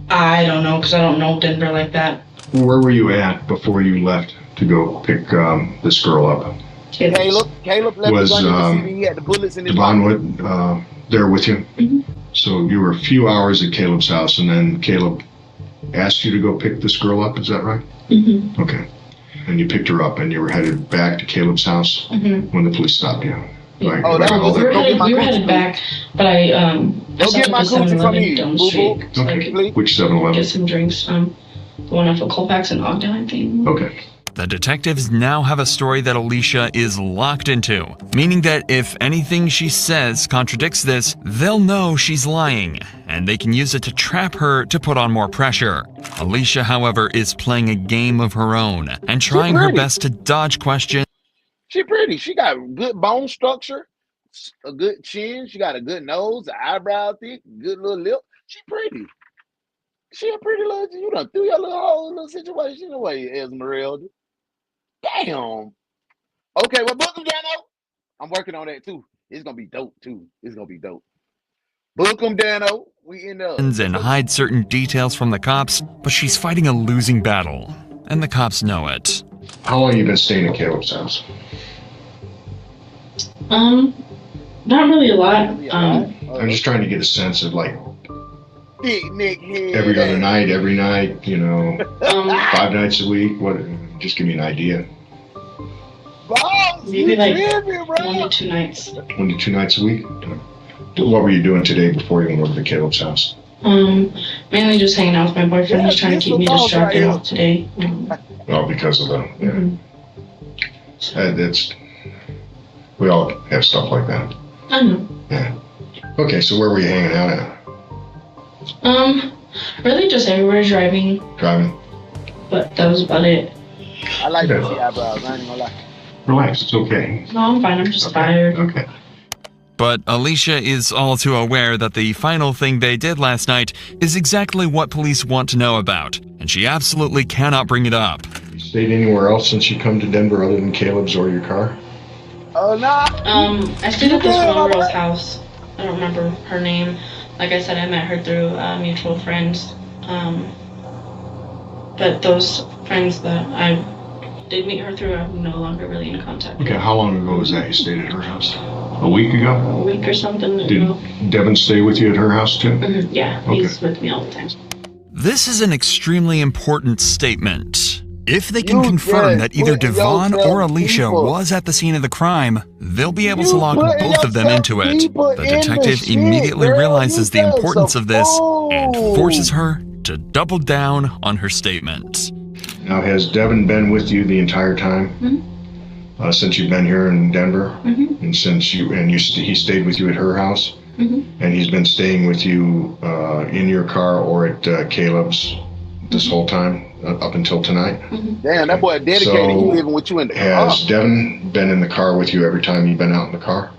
I don't know because I don't know Denver like that. Where were you at before you left to go pick this girl up? Caleb left the gun in the CD. He had the bullets in his Devon there with you? Mm-hmm. So you were a few hours at Caleb's house, and then Caleb asked you to go pick this girl up, is that right? Mm-hmm. Okay. And you picked her up, and you were headed back to Caleb's house when the police stopped you. Yeah. We were headed back, but I stopped at the 7-Eleven down the street. Okay. Which 7-Eleven? Get some drinks. The one off of Colfax and Ogden, I think. Okay. The detectives now have a story that Alicia is locked into, meaning that if anything she says contradicts this, they'll know she's lying, and they can use it to trap her to put on more pressure. Alicia, however, is playing a game of her own and trying her best to dodge questions. She pretty. She got good bone structure, a good chin. She got a good nose, an eyebrow thick, good little lip. She pretty. She a pretty little. You done threw your whole situation away, Esmeralda. Damn. Okay, well, book him, Dano. I'm working on that too. It's gonna be dope too. It's gonna be dope. Book him, Dano. We in there. And hide certain details from the cops, but she's fighting a losing battle, and the cops know it. How long have you been staying at Caleb's house? Not really a lot. I'm just trying to get a sense of like every other night, every night, you know, 5 nights a week. What? Just give me an idea. Maybe like 1 to 2 nights. 1 to 2 nights a week. What were you doing today before you went over to Caleb's house? Mainly just hanging out with my boyfriend. He's trying to keep me distracted off today. Well, because of the that's we all have stuff like that. I know. Yeah. Okay, so where were you hanging out at? Really just everywhere driving. Driving. But that was about it. I like to see eyebrows. I ain't gonna lie. Relax, it's okay. No, I'm fine. I'm just tired. Okay. But Alicia is all too aware that the final thing they did last night is exactly what police want to know about, and she absolutely cannot bring it up. You stayed anywhere else since you come to Denver other than Caleb's or your car? Oh, nah. I stayed at this one girl's house. I don't remember her name. Like I said, I met her through mutual friends. But those friends that I did meet her through, I'm no longer really in contact with. Okay, how long ago was that you stayed at her house? A week ago? A week or something. Did Devin stay with you at her house too? Mm-hmm. Yeah, he's with me all the time. This is an extremely important statement. If they can confirm that either Devon or Alicia was at the scene of the crime, they'll be able to lock both of them into it. The detective immediately realizes the importance of this and forces her to double down on her statement. Now, has Devin been with you the entire time? Mm-hmm. Since you've been here in Denver? Mm-hmm. And since he stayed with you at her house? Mm-hmm. And he's been staying with you in your car or at Caleb's this whole time? Up until tonight? Mm-hmm. Damn, that boy dedicated. So, he living with you in the car. Has Devin been in the car with you every time you've been out in the car?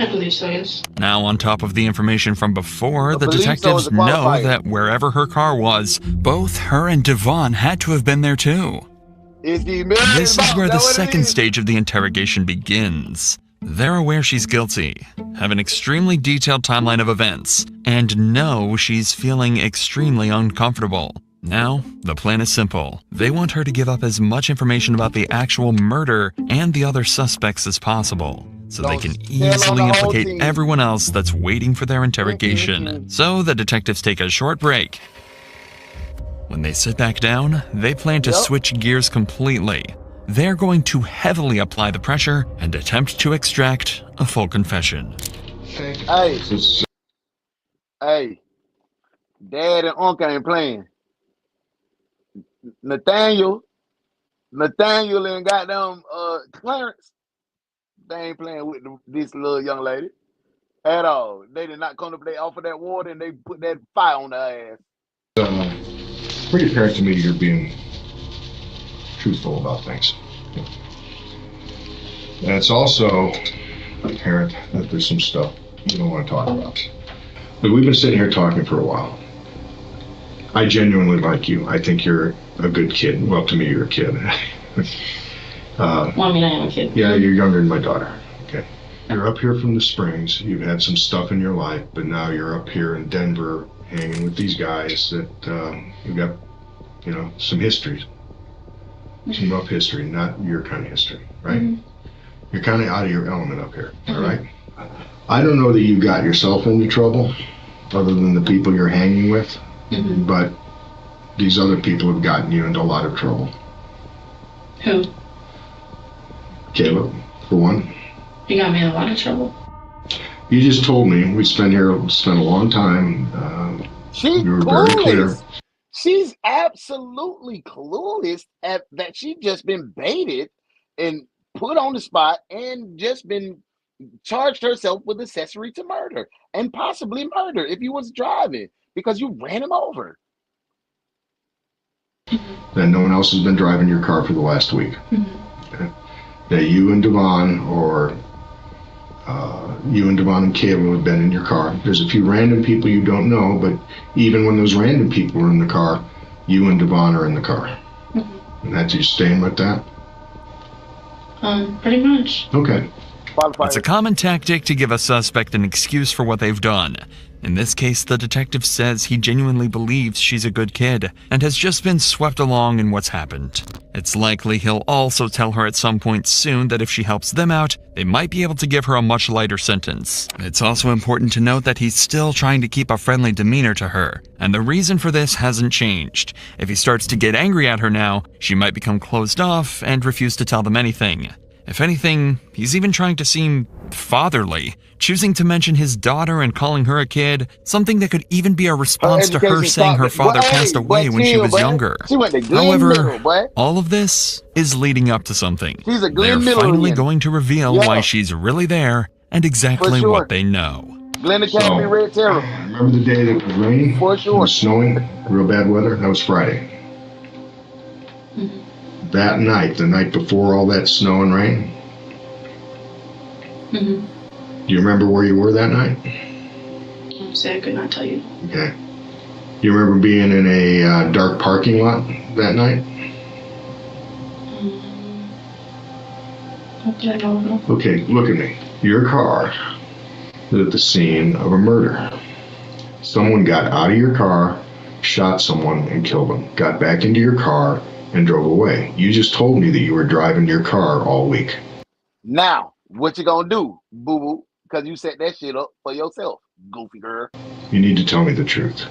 I believe so, yes. Now, on top of the information from before, the detectives know that wherever her car was, both her and Devon had to have been there too. This is where the second stage of the interrogation begins. They're aware she's guilty, have an extremely detailed timeline of events, and know she's feeling extremely uncomfortable. Now, the plan is simple. They want her to give up as much information about the actual murder and the other suspects as possible, so they can easily implicate everyone else that's waiting for their interrogation. So the detectives take a short break. When they sit back down, they plan to switch gears completely. They're going to heavily apply the pressure and attempt to extract a full confession. Hey, Dad and Uncle ain't playing. Nathaniel and goddamn Clarence, they ain't playing with this little young lady at all. They did not come up. They offered that water and they put that fire on her ass. Pretty apparent to me you're being truthful about things. And it's also apparent that there's some stuff you don't want to talk about. But we've been sitting here talking for a while. I genuinely like you. I think you're a good kid. Well, to me, you're a kid. Well, I mean, I am a kid. Yeah, you're younger than my daughter. Okay. You're up here from the Springs. You've had some stuff in your life, but now you're up here in Denver hanging with these guys that you've got, you know, some histories. Some rough history, not your kind of history, right? Mm-hmm. You're kind of out of your element up here, all right? I don't know that you got yourself into trouble, other than the people you're hanging with, but these other people have gotten you into a lot of trouble. Who? Caleb, for one. He got me in a lot of trouble. You just told me we spent a long time. You were very clear. She's absolutely clueless at that. She's just been baited and put on the spot and just been charged herself with accessory to murder and possibly murder if he was driving because you ran him over. That no one else has been driving your car for the last week. Okay. That you and Devon or you and Devon and Caleb have been in your car. There's a few random people you don't know, but even when those random people are in the car, you and Devon are in the car. And that's you staying with that? Pretty much. Okay. It's a common tactic to give a suspect an excuse for what they've done. In this case, the detective says he genuinely believes she's a good kid and has just been swept along in what's happened. It's likely he'll also tell her at some point soon that if she helps them out, they might be able to give her a much lighter sentence. It's also important to note that he's still trying to keep a friendly demeanor to her, and the reason for this hasn't changed. If he starts to get angry at her now, she might become closed off and refuse to tell them anything. If anything, he's even trying to seem fatherly, choosing to mention his daughter and calling her a kid, something that could even be a response to her saying her father passed away when she was younger. However, all of this is leading up to something. They're finally going to reveal why she's really there and exactly what they know. Glen Academy Red Terror. Remember the day that it was raining? It was snowing, real bad weather? That was Friday. That night, the night before all that snow and rain? Do you remember where you were that night? Say I could not tell you. Okay. Do you remember being in a dark parking lot that night? Okay, I don't know. Okay, look at me. Your car is at the scene of a murder. Someone got out of your car, shot someone, and killed them. Got back into your car and drove away. You just told me that you were driving your car all week. Now, what you gonna do, boo-boo? Because you set that shit up for yourself, goofy girl. You need to tell me the truth.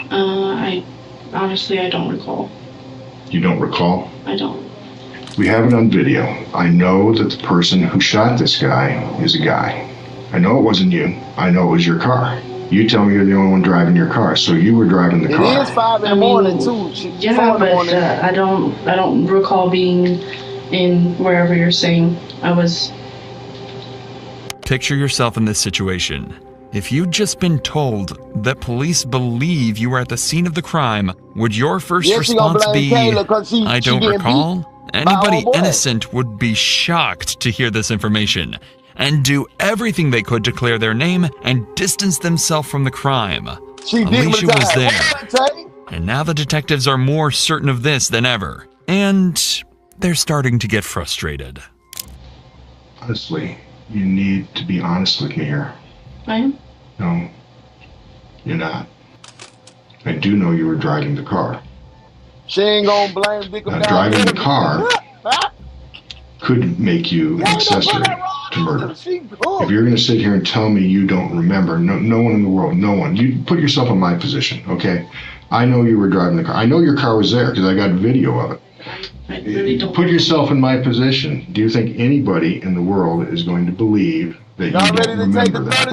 I don't recall. You don't recall? I don't. We have it on video. I know that the person who shot this guy is a guy. I know it wasn't you. I know it was your car. You tell me you're the only one driving your car, so you were driving the car. It is 5 in the morning too. Yeah, but I don't recall being in wherever you're saying I was. Picture yourself in this situation. If you'd just been told that police believe you were at the scene of the crime, would your first response be, I don't recall? Anybody innocent would be shocked to hear this information and do everything they could to clear their name and distance themselves from the crime. Alicia was there. And now the detectives are more certain of this than ever. And they're starting to get frustrated. Honestly, you need to be honest with me here. I am? No, you're not. I do know you were driving the car. She ain't gonna blame Dick. Now, driving the car could make you an accessory to murder. If you're going to sit here and tell me you don't remember, no one in the world, no one. You put yourself in my position, okay? I know you were driving the car. I know your car was there because I got video of it. I really don't. Put yourself in my position. Do you think anybody in the world is going to believe that you don't remember that?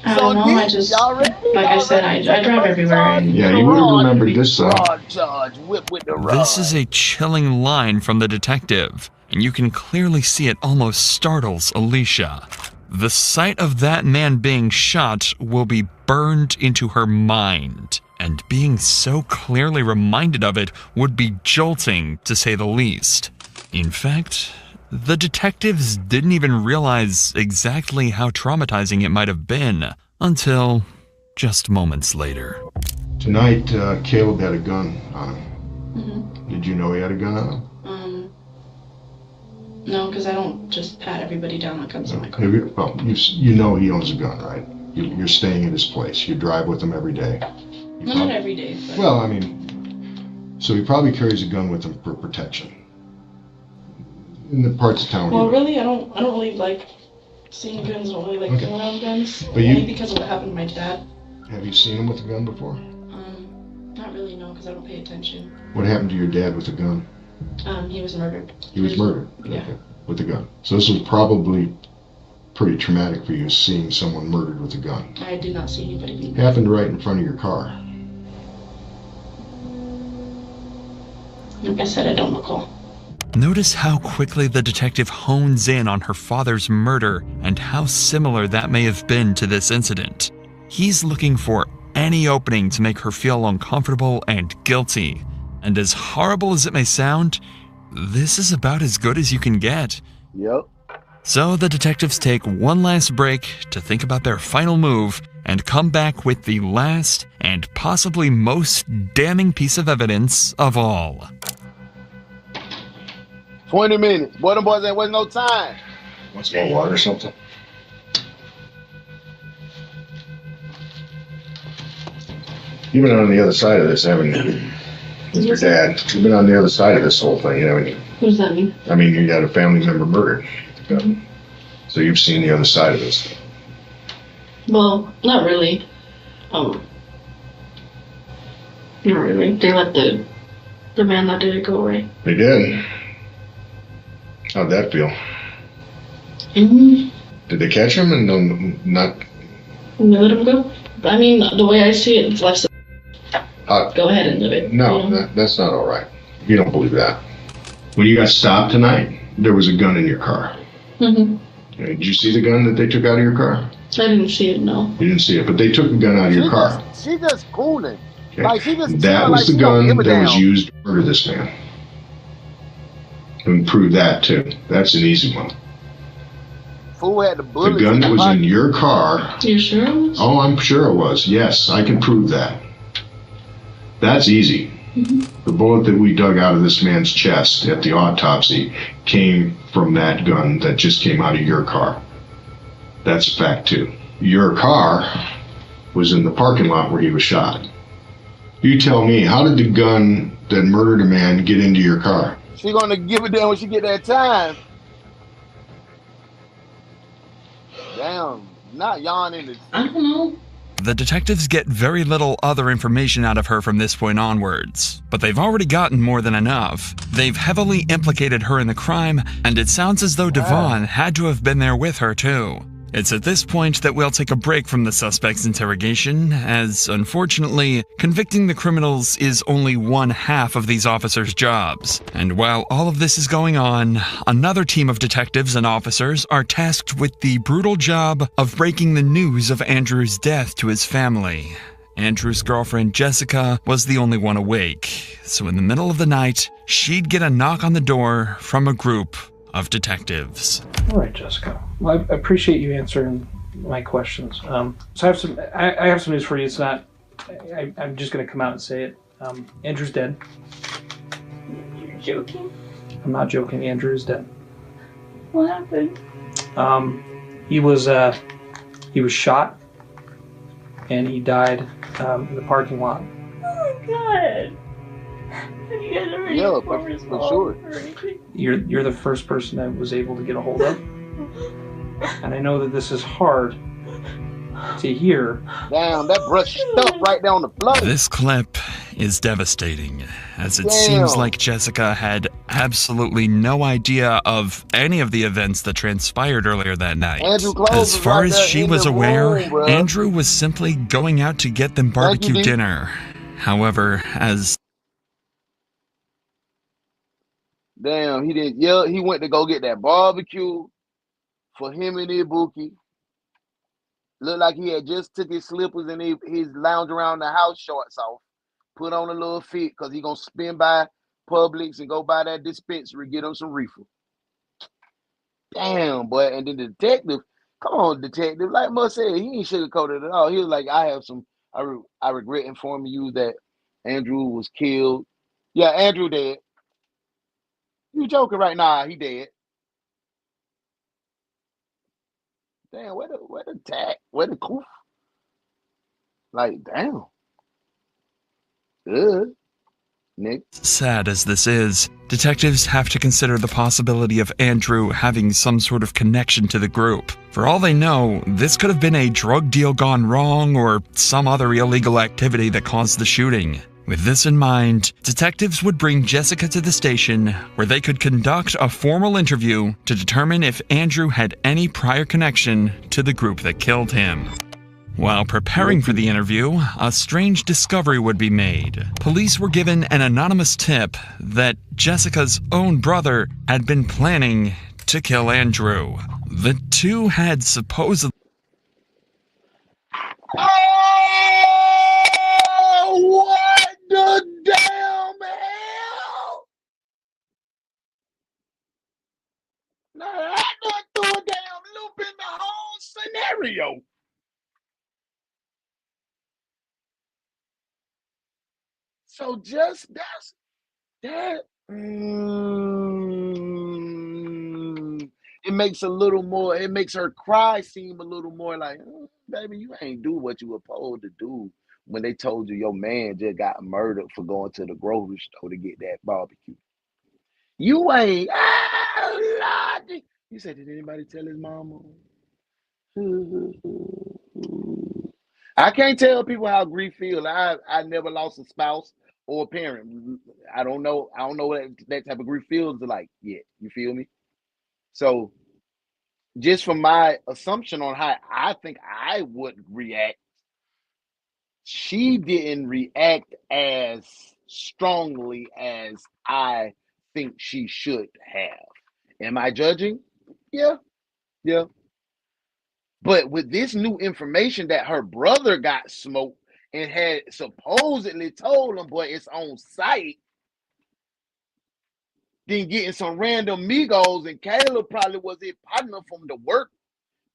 I don't know. I just, like I said, I drive everywhere. And yeah, you would have remembered this though. This is a chilling line from the detective, and you can clearly see it almost startles Alicia. The sight of that man being shot will be burned into her mind, and being so clearly reminded of it would be jolting, to say the least. In fact, the detectives didn't even realize exactly how traumatizing it might have been until just moments later. Tonight, Caleb had a gun on him. Did you know he had a gun on him? No, because I don't just pat everybody down that comes in my car. Well, you know he owns a gun, right? You're staying at his place. You drive with him every day. Not every day. But... Well, I mean, so he probably carries a gun with him for protection. In the parts of town. Well, really, I don't really like seeing guns. I don't really like being around guns. But only because of what happened to my dad. Have you seen him with a gun before? Not really, no, because I don't pay attention. What happened to your dad with a gun? He was murdered. He was murdered? Yeah. Okay. With a gun. So this was probably pretty traumatic for you, seeing someone murdered with a gun. I did not see anybody being murdered. Happened right in front of your car. Like I said, I don't recall. Notice how quickly the detective hones in on her father's murder and how similar that may have been to this incident. He's looking for any opening to make her feel uncomfortable and guilty. And as horrible as it may sound, this is about as good as you can get. Yep. So the detectives take one last break to think about their final move and come back with the last and possibly most damning piece of evidence of all. 20 minutes. Boy, them boys ain't wasting no time. Want some more water or something? You've been on the other side of this, haven't you? With your dad. You've been on the other side of this whole thing, haven't you? What does that mean? I mean, you had a family member murdered. So you've seen the other side of this. Well, not really. Not really. They let the man that did it go away. They did. How'd that feel? Mm-hmm. Did they catch him and not? Let him go? I mean, the way I see it, it's like, go ahead and live it. No, you know? that's not all right. You don't believe that. When you got stopped tonight, there was a gun in your car. Mm-hmm. Did you see the gun that they took out of your car? I didn't see it, no. You didn't see it, but they took the gun out of your car. She just fooling. Okay. Like, she just That was the gun that was used to murder this man. And prove that too. That's an easy one. Fool had the bullet. The gun that was in your car. You sure it was? Oh, I'm sure it was. Yes, I can prove that. That's easy. Mm-hmm. The bullet that we dug out of this man's chest at the autopsy came from that gun that just came out of your car. That's a fact too. Your car was in the parking lot where he was shot. You tell me, how did the gun that murdered a man get into your car? She gonna give it down when she get that time. Damn, not yawning. I don't know. The detectives get very little other information out of her from this point onwards, but they've already gotten more than enough. They've heavily implicated her in the crime, and it sounds as though Devon had to have been there with her too. It's at this point that we'll take a break from the suspect's interrogation, as unfortunately, convicting the criminals is only one half of these officers' jobs. And while all of this is going on, another team of detectives and officers are tasked with the brutal job of breaking the news of Andrew's death to his family. Andrew's girlfriend Jessica was the only one awake, so in the middle of the night, she'd get a knock on the door from a group of detectives. All right, Jessica. Well, I appreciate you answering my questions. So I have some news for you. It's not. I'm just going to come out and say it. Andrew's dead. You're joking? I'm not joking. Andrew is dead. What happened? He was shot, and he died in the parking lot. Oh my god. Have you guys ever for sure. You're the first person I was able to get a hold of, and I know that this is hard to hear. Damn, that brush stuck right down the floor. This clip is devastating, as it seems like Jessica had absolutely no idea of any of the events that transpired earlier that night. As far as she was aware, Andrew was simply going out to get them barbecue dinner. However, Damn, he didn't. Yeah, he went to go get that barbecue for him and Ibuki. Looked like he had just took his slippers and his lounge around the house shorts off, put on a little fit because he gonna spin by Publix and go by that dispensary, get him some reefer. Damn, boy. And then the detective, come on, detective. Like Must said, he ain't sugarcoated at all. He was like, I regret informing you that Andrew was killed. Yeah, Andrew dead. You joking right now? He dead. Damn, where the tack? Where the coof? Like, damn. Good. Nick. Sad as this is, detectives have to consider the possibility of Andrew having some sort of connection to the group. For all they know, this could have been a drug deal gone wrong or some other illegal activity that caused the shooting. With this in mind, detectives would bring Jessica to the station where they could conduct a formal interview to determine if Andrew had any prior connection to the group that killed him. While preparing for the interview, a strange discovery would be made. Police were given an anonymous tip that Jessica's own brother had been planning to kill Andrew. The two had supposedly... Oh, what the damn hell? Now that done threw a damn loop in the whole scenario. So just that. It makes a little more. It makes her cry seem a little more like, oh, baby, you ain't do what you were supposed to do when they told you your man just got murdered for going to the grocery store to get that barbecue. You ain't. Oh, Lord. You said, did anybody tell his mama? I can't tell people how grief feels. I never lost a spouse or a parent. I don't know what that type of grief feels like yet. You feel me? So just from my assumption on how I think I would react, she didn't react as strongly as I think she should have. Am I judging? Yeah. But with this new information that her brother got smoked and had supposedly told him, boy, it's on site, then getting some random Migos, and Caleb probably was his partner from the work.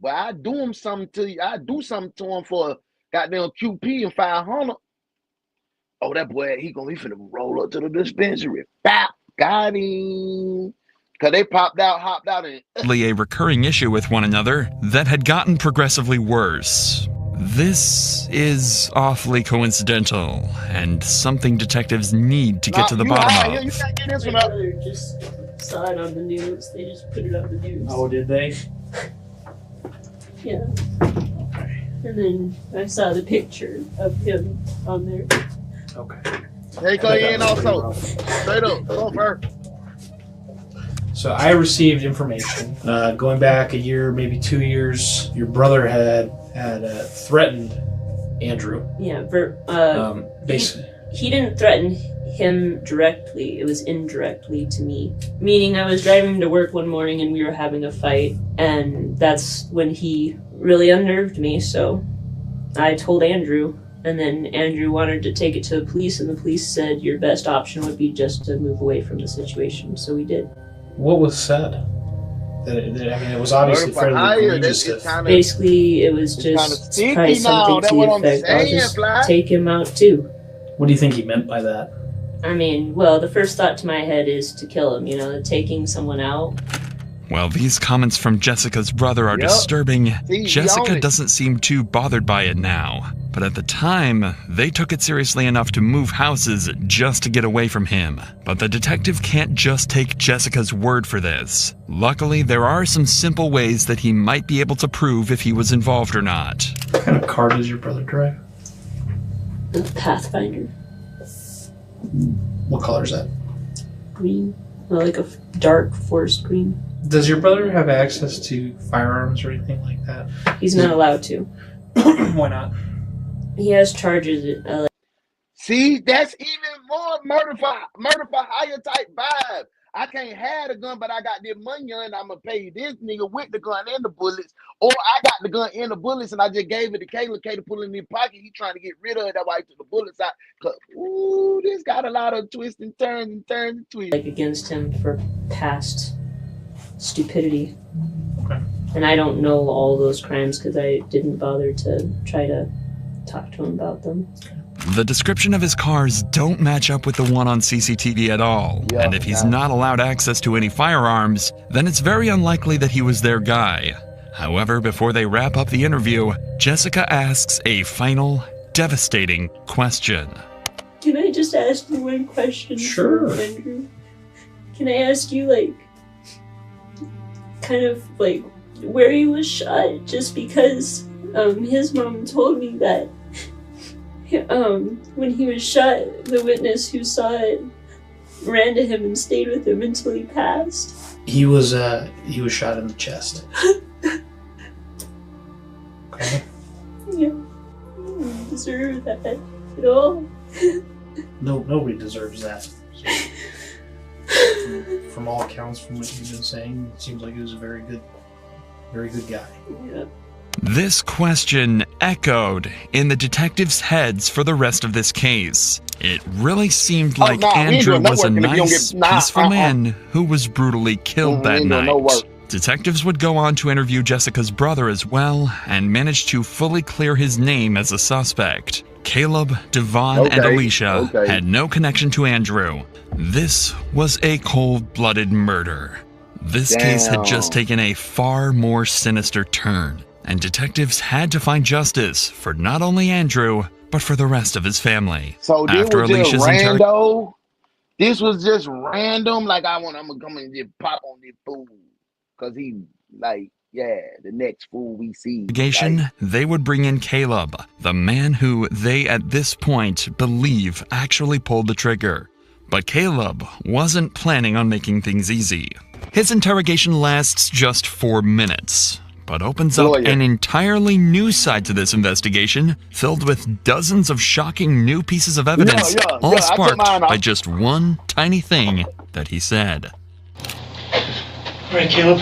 But I do him something to you. I do something to him for goddamn QP and 500. Oh, that boy, he finna roll up to the dispensary. Bap, got him. Cause they hopped out, and a recurring issue with one another that had gotten progressively worse. This is awfully coincidental, and something detectives need to get to the bottom of. You can't get this one My up. brother just saw it on the news. They just put it on the news. Oh, did they? Yeah. And then I saw the picture of him on there. Okay. They go in also. Straight up. Go first. So I received information going back a year, maybe 2 years. Your brother had threatened Andrew. Yeah, basically. He didn't threaten him directly. It was indirectly to me. Meaning I was driving to work one morning and we were having a fight, and that's when he really unnerved me. So I told Andrew, and then Andrew wanted to take it to the police, and the police said your best option would be just to move away from the situation. So we did. What was said? It was obviously fairly egregious. Basically, it was just probably something to the effect, I'll just take him out too. What do you think he meant by that? I mean, well, the first thought to my head is to kill him, taking someone out. While these comments from Jessica's brother are disturbing, Jessica doesn't seem too bothered by it now. But at the time, they took it seriously enough to move houses just to get away from him. But the detective can't just take Jessica's word for this. Luckily, there are some simple ways that he might be able to prove if he was involved or not. What kind of car does your brother drive? The Pathfinder. What color is that? Green. Well, like a dark forest green. Does your brother have access to firearms or anything like that? He's not allowed to. Why not? He has charges. See, that's even more murder for hire type vibe. I can't have the gun, but I got this money and I'm gonna pay this nigga with the gun and the bullets. Or I got the gun and the bullets and I just gave it to Caleb. Caleb put it in his pocket. He trying to get rid of it. That's why he took the bullets out. Cause this got a lot of twists and turns and twists. Like against him for past stupidity. Okay. And I don't know all those crimes because I didn't bother to try to talk to him about them. The description of his cars don't match up with the one on CCTV at all, and if he's not allowed access to any firearms, then it's very unlikely that he was their guy. However, before they wrap up the interview, Jessica asks a final, devastating question. Can I just ask you one question? Sure. Andrew? Can I ask you, where he was shot? Just because his mom told me that when he was shot, the witness who saw it ran to him and stayed with him until he passed. He was shot in the chest. Okay. Yeah. deserve that at all. No, nobody deserves that. So, from all accounts, from what you've been saying, it seems like he was a very good guy. Yeah. This question echoed in the detectives' heads for the rest of this case. It really seemed like Andrew was a nice, peaceful man who was brutally killed that night. Detectives would go on to interview Jessica's brother as well and managed to fully clear his name as a suspect. Caleb, Devon, and Alicia had no connection to Andrew. This was a cold-blooded murder. This case had just taken a far more sinister turn, and detectives had to find justice for not only Andrew, but for the rest of his family. So this was just random? This was just random? Like, I'm gonna come and just pop on this fool. Because he, like, yeah, the next fool we see. They would bring in Caleb, the man who they at this point believe actually pulled the trigger. But Caleb wasn't planning on making things easy. His interrogation lasts just 4 minutes, but opens up an entirely new side to this investigation, filled with dozens of shocking new pieces of evidence, all sparked by just one tiny thing that he said. All right, Caleb.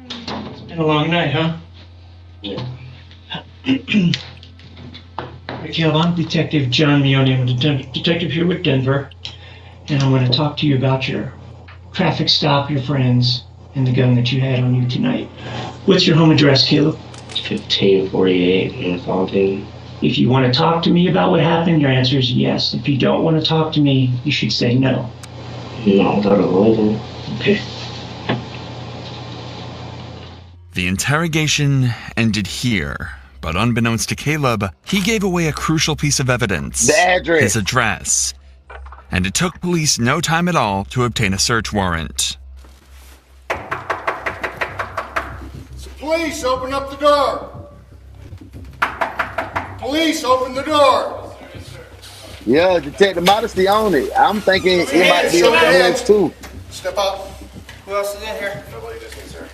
It's been a long night, huh? Yeah. Caleb, I'm Detective John Meone. I'm a detective here with Denver, and I'm going to talk to you about your traffic stop, your friends, and the gun that you had on you tonight. What's your home address, Caleb? 1548 in Fountain. If you want to talk to me about what happened, your answer is yes. If you don't want to talk to me, you should say no. No, I thought it wasn't. Okay. The interrogation ended here, but unbeknownst to Caleb, he gave away a crucial piece of evidence. The address. His address. And it took police no time at all to obtain a search warrant. Police, open up the door. Police, open the door. Yeah, Detective Modesty on it. I'm thinking it might be on the hands too. Step up. Who else is in here? Nobody, just me, sir.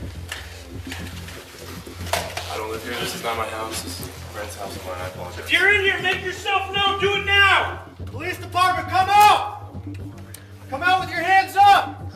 I don't live here. This is not my house. This is Brent's house of mine. I apologize. If you're in here, make yourself known. Do it now. Police department, come out. Come out with your hands up.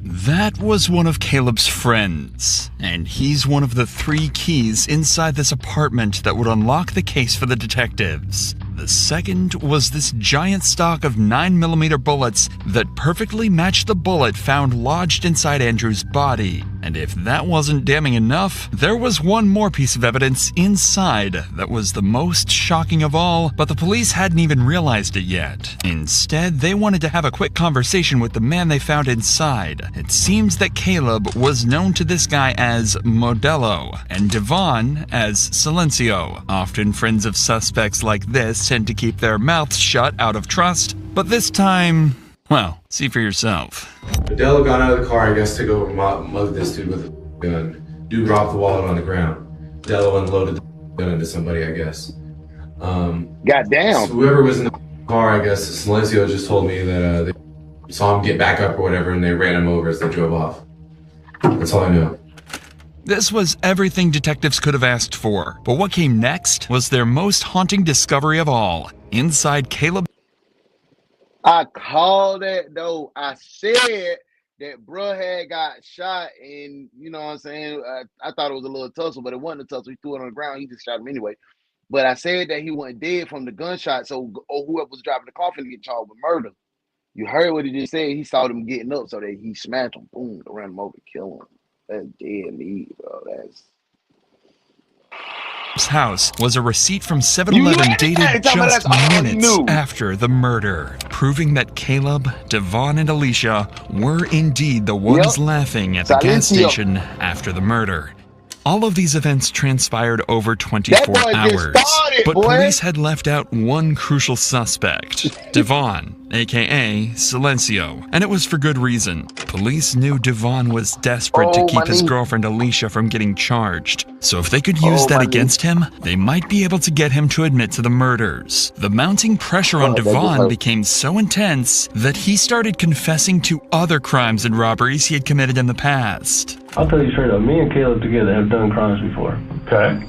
That was one of Caleb's friends, and he's one of the 3 keys inside this apartment that would unlock the case for the detectives. The second was this giant stock of 9mm bullets that perfectly matched the bullet found lodged inside Andrew's body. And if that wasn't damning enough, there was one more piece of evidence inside that was the most shocking of all, but the police hadn't even realized it yet. Instead, they wanted to have a quick conversation with the man they found inside. It seems that Caleb was known to this guy as Modelo, and Devon as Silencio. Often friends of suspects like this tend to keep their mouths shut out of trust, but this time, well, see for yourself. Modelo got out of the car, I guess, to go mug this dude with a gun. Dude dropped the wallet on the ground. Modelo unloaded the gun into somebody, I guess. Goddamn. So whoever was in the car, I guess, Silencio just told me that they saw him get back up or whatever, and they ran him over as they drove off. That's all I know. This was everything detectives could have asked for, but what came next was their most haunting discovery of all. Inside Caleb... I called it, though. I said that bruh had got shot, and, you know what I'm saying, I thought it was a little tussle, but it wasn't a tussle. He threw it on the ground. He just shot him anyway. But I said that he wasn't dead from the gunshot, so whoever was driving the car finna get charged with murder. You heard what he just said. He saw them getting up, so that he smashed them. Boom, ran him over, kill him. That's dead meat, bro. That's... house was a receipt from 7-Eleven dated just minutes after the murder, proving that Caleb, Devon, and Alicia were indeed the ones laughing at the gas station after the murder. All of these events transpired over 24 hours, but police had left out one crucial suspect, Devon, aka Silencio, and it was for good reason. Police knew Devon was desperate to keep his girlfriend Alicia from getting charged, so if they could use that against him, they might be able to get him to admit to the murders. The mounting pressure on Devon became so intense that he started confessing to other crimes and robberies he had committed in the past. I'll tell you straight up, me and Caleb together have done crimes before. Okay.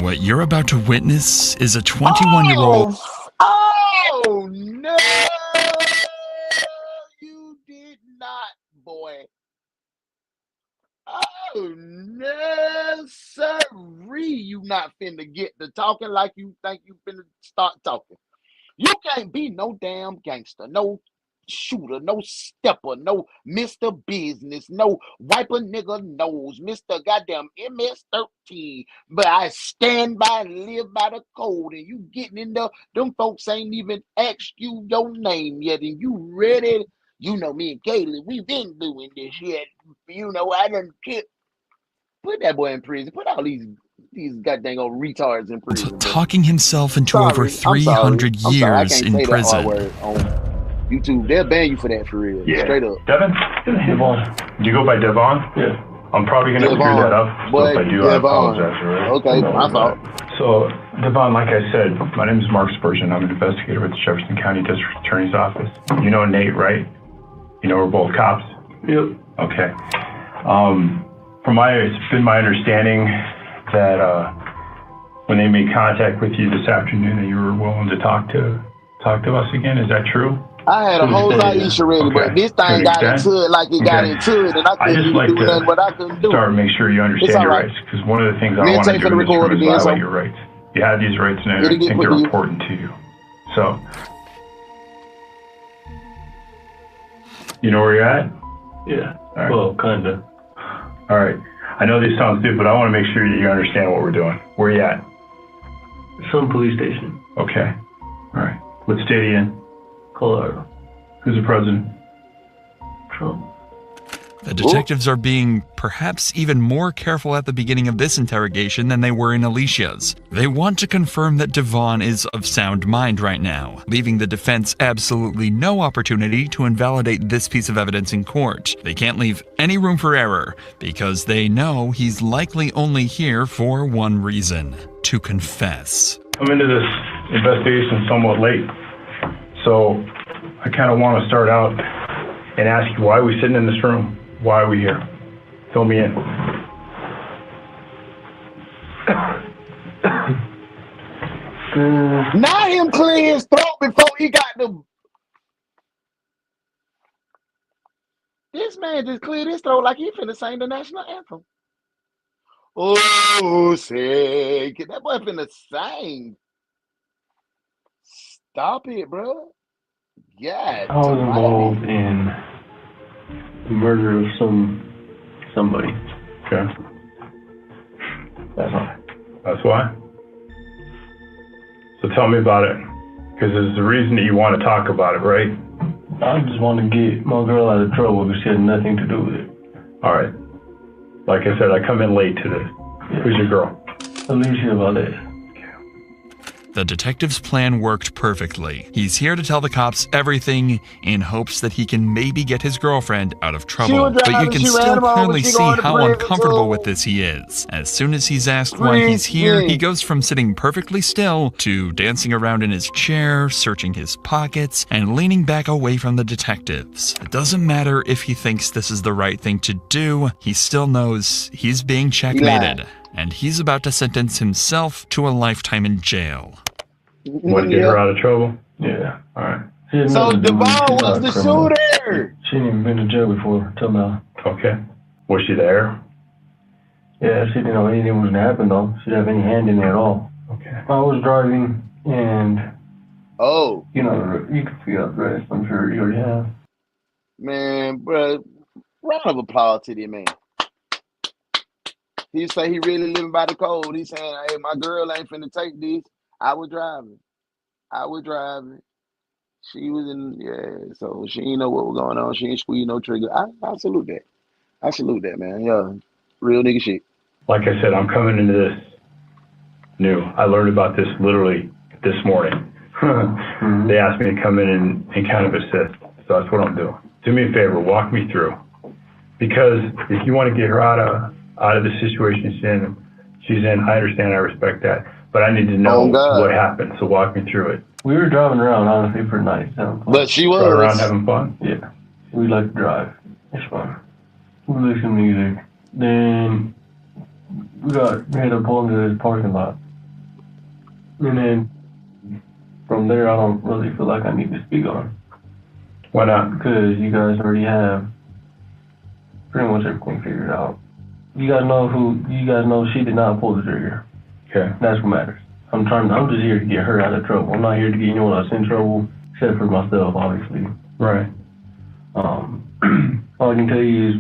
What you're about to witness is a 21-year-old. Oh, no! You did not, boy. Oh, no, sirree. You not finna get to talking like you think you finna start talking. You can't be no damn gangster, no shooter, no stepper, no Mr. Business, no wipe a nigga nose, Mr. Goddamn MS-13. But I stand by and live by the code, and you getting in there, them folks ain't even asked you your name yet, and you ready. You know me and Kaylee, we been doing this shit. You know, I done put that boy in prison. Put all these goddamn old retards in prison. Talking himself into over 300 years I can't in say prison. that R word on YouTube. They'll ban you for that for real. Yeah. Straight up. Devon? Do you go by Devon? Yeah. I'm probably going to screw that up. Boy, so if I do, I apologize. Right? Okay, my fault. So, Devon, like I said, my name is Mark Spurgeon. I'm an investigator with the Jefferson County District Attorney's Office. You know Nate, right? You know we're both cops? Yep. Okay. It's been my understanding that when they made contact with you this afternoon that you were willing to talk to us again. Is that true? I had a whole Aisha ready, but this thing got into it like it got into it, and I couldn't even do nothing what I couldn't do. Start and make sure you understand your rights, because one of the things I don't want to do in this room is violate your rights. You have these rights, and I think they're important to you. So, you know where you're at? Yeah. All right. Well, kinda. All right. I know this sounds stupid, but I want to make sure that you understand what we're doing. Where are you at? Some police station. Okay. All right. What state are you in? Colorado. Who's the president? Trump. The detectives are being perhaps even more careful at the beginning of this interrogation than they were in Alicia's. They want to confirm that Devon is of sound mind right now, leaving the defense absolutely no opportunity to invalidate this piece of evidence in court. They can't leave any room for error, because they know he's likely only here for one reason: to confess. I'm into this investigation somewhat late, so I kind of want to start out and ask you, why are we sitting in this room? Why are we here? Fill me in. Now him clear his throat before he got the. This man just cleared his throat like he finna sing the national anthem. Oh, say, that boy finna sing. Stop it, bro. Yeah. I was involved in the murder of somebody. Okay. That's why. That's why? So tell me about it. Because there's a reason that you want to talk about it, right? I just want to get my girl out of trouble because she had nothing to do with it. All right. Like I said, I come in late to this. Yeah. Who's your girl? Alicia Valdez. The detective's plan worked perfectly. He's here to tell the cops everything in hopes that he can maybe get his girlfriend out of trouble. But you can still clearly see how uncomfortable with this he is. As soon as he's asked why he's here, he goes from sitting perfectly still to dancing around in his chair, searching his pockets, and leaning back away from the detectives. It doesn't matter if he thinks this is the right thing to do, he still knows he's being checkmated. And he's about to sentence himself to a lifetime in jail. Want to get her out of trouble? Yeah. All right. So Devon was the shooter. She ain't even been to jail before till now. Okay. Was she there? Yeah, she didn't know anything was gonna happen though. She didn't have any hand in it at all. Okay. I was driving and you know, you can feel the rest. I'm sure you already have. Man, bro, round of applause to this man. He say he really living by the code. He's saying, hey, my girl ain't finna take this. I was driving. She was in, so she ain't know what was going on. She ain't squeeze no trigger. I salute that. I salute that, man. Yeah, real nigga shit. Like I said, I'm coming into this new. I learned about this literally this morning. They asked me to come in and kind of assist. So that's what I'm doing. Do me a favor, walk me through. Because if you want to get her out of the situation she's in, I understand, I respect that. But I need to know what happened, so walk me through it. We were driving around, honestly, for nights. But she was. Driving around having fun? Yeah. We like to drive. It's fun. We listen to music. Then we had to pull into this parking lot. And then from there, I don't really feel like I need to speak on it. Why not? Because you guys already have pretty much everything figured out. You guys know she did not pull the trigger. Okay. That's what matters. I'm just here to get her out of trouble. I'm not here to get anyone else in trouble, except for myself, obviously. Right. All I can tell you is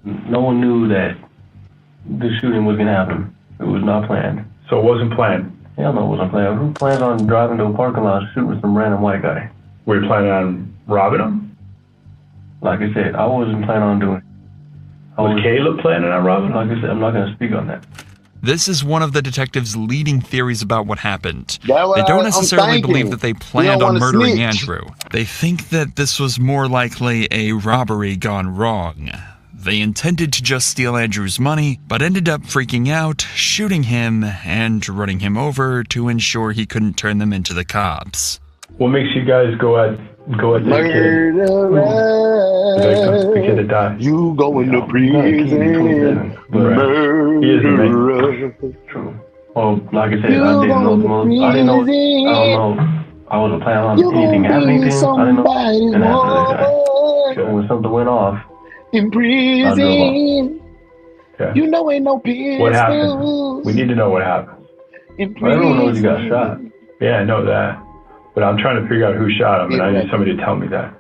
no one knew that the shooting was going to happen. It was not planned. So it wasn't planned? Hell no, it wasn't planned. Who plans on driving to a parking lot shooting some random white guy? Were you planning on robbing him? Like I said, I wasn't planning on doing it. Was Caleb planning on robbing him? Like I said, I'm not going to speak on that. This is one of the detectives' leading theories about what happened. They don't necessarily believe that they planned on murdering snitch. Andrew. They think that this was more likely a robbery gone wrong. They intended to just steal Andrew's money, but ended up freaking out, shooting him, and running him over to ensure he couldn't turn them into the cops. What makes you guys go at this kid? The kid that died. You go into prison. Murderer. True. Well, like I said, I didn't know. I wasn't planning on anything happening to him. I didn't know. And after that guy. So when something went off, in prison. Okay. You know ain't no pistol. What happened? We need to know what happened. Everyone knows you got shot. Yeah, I know that. But I'm trying to figure out who shot him, and I need somebody to tell me that.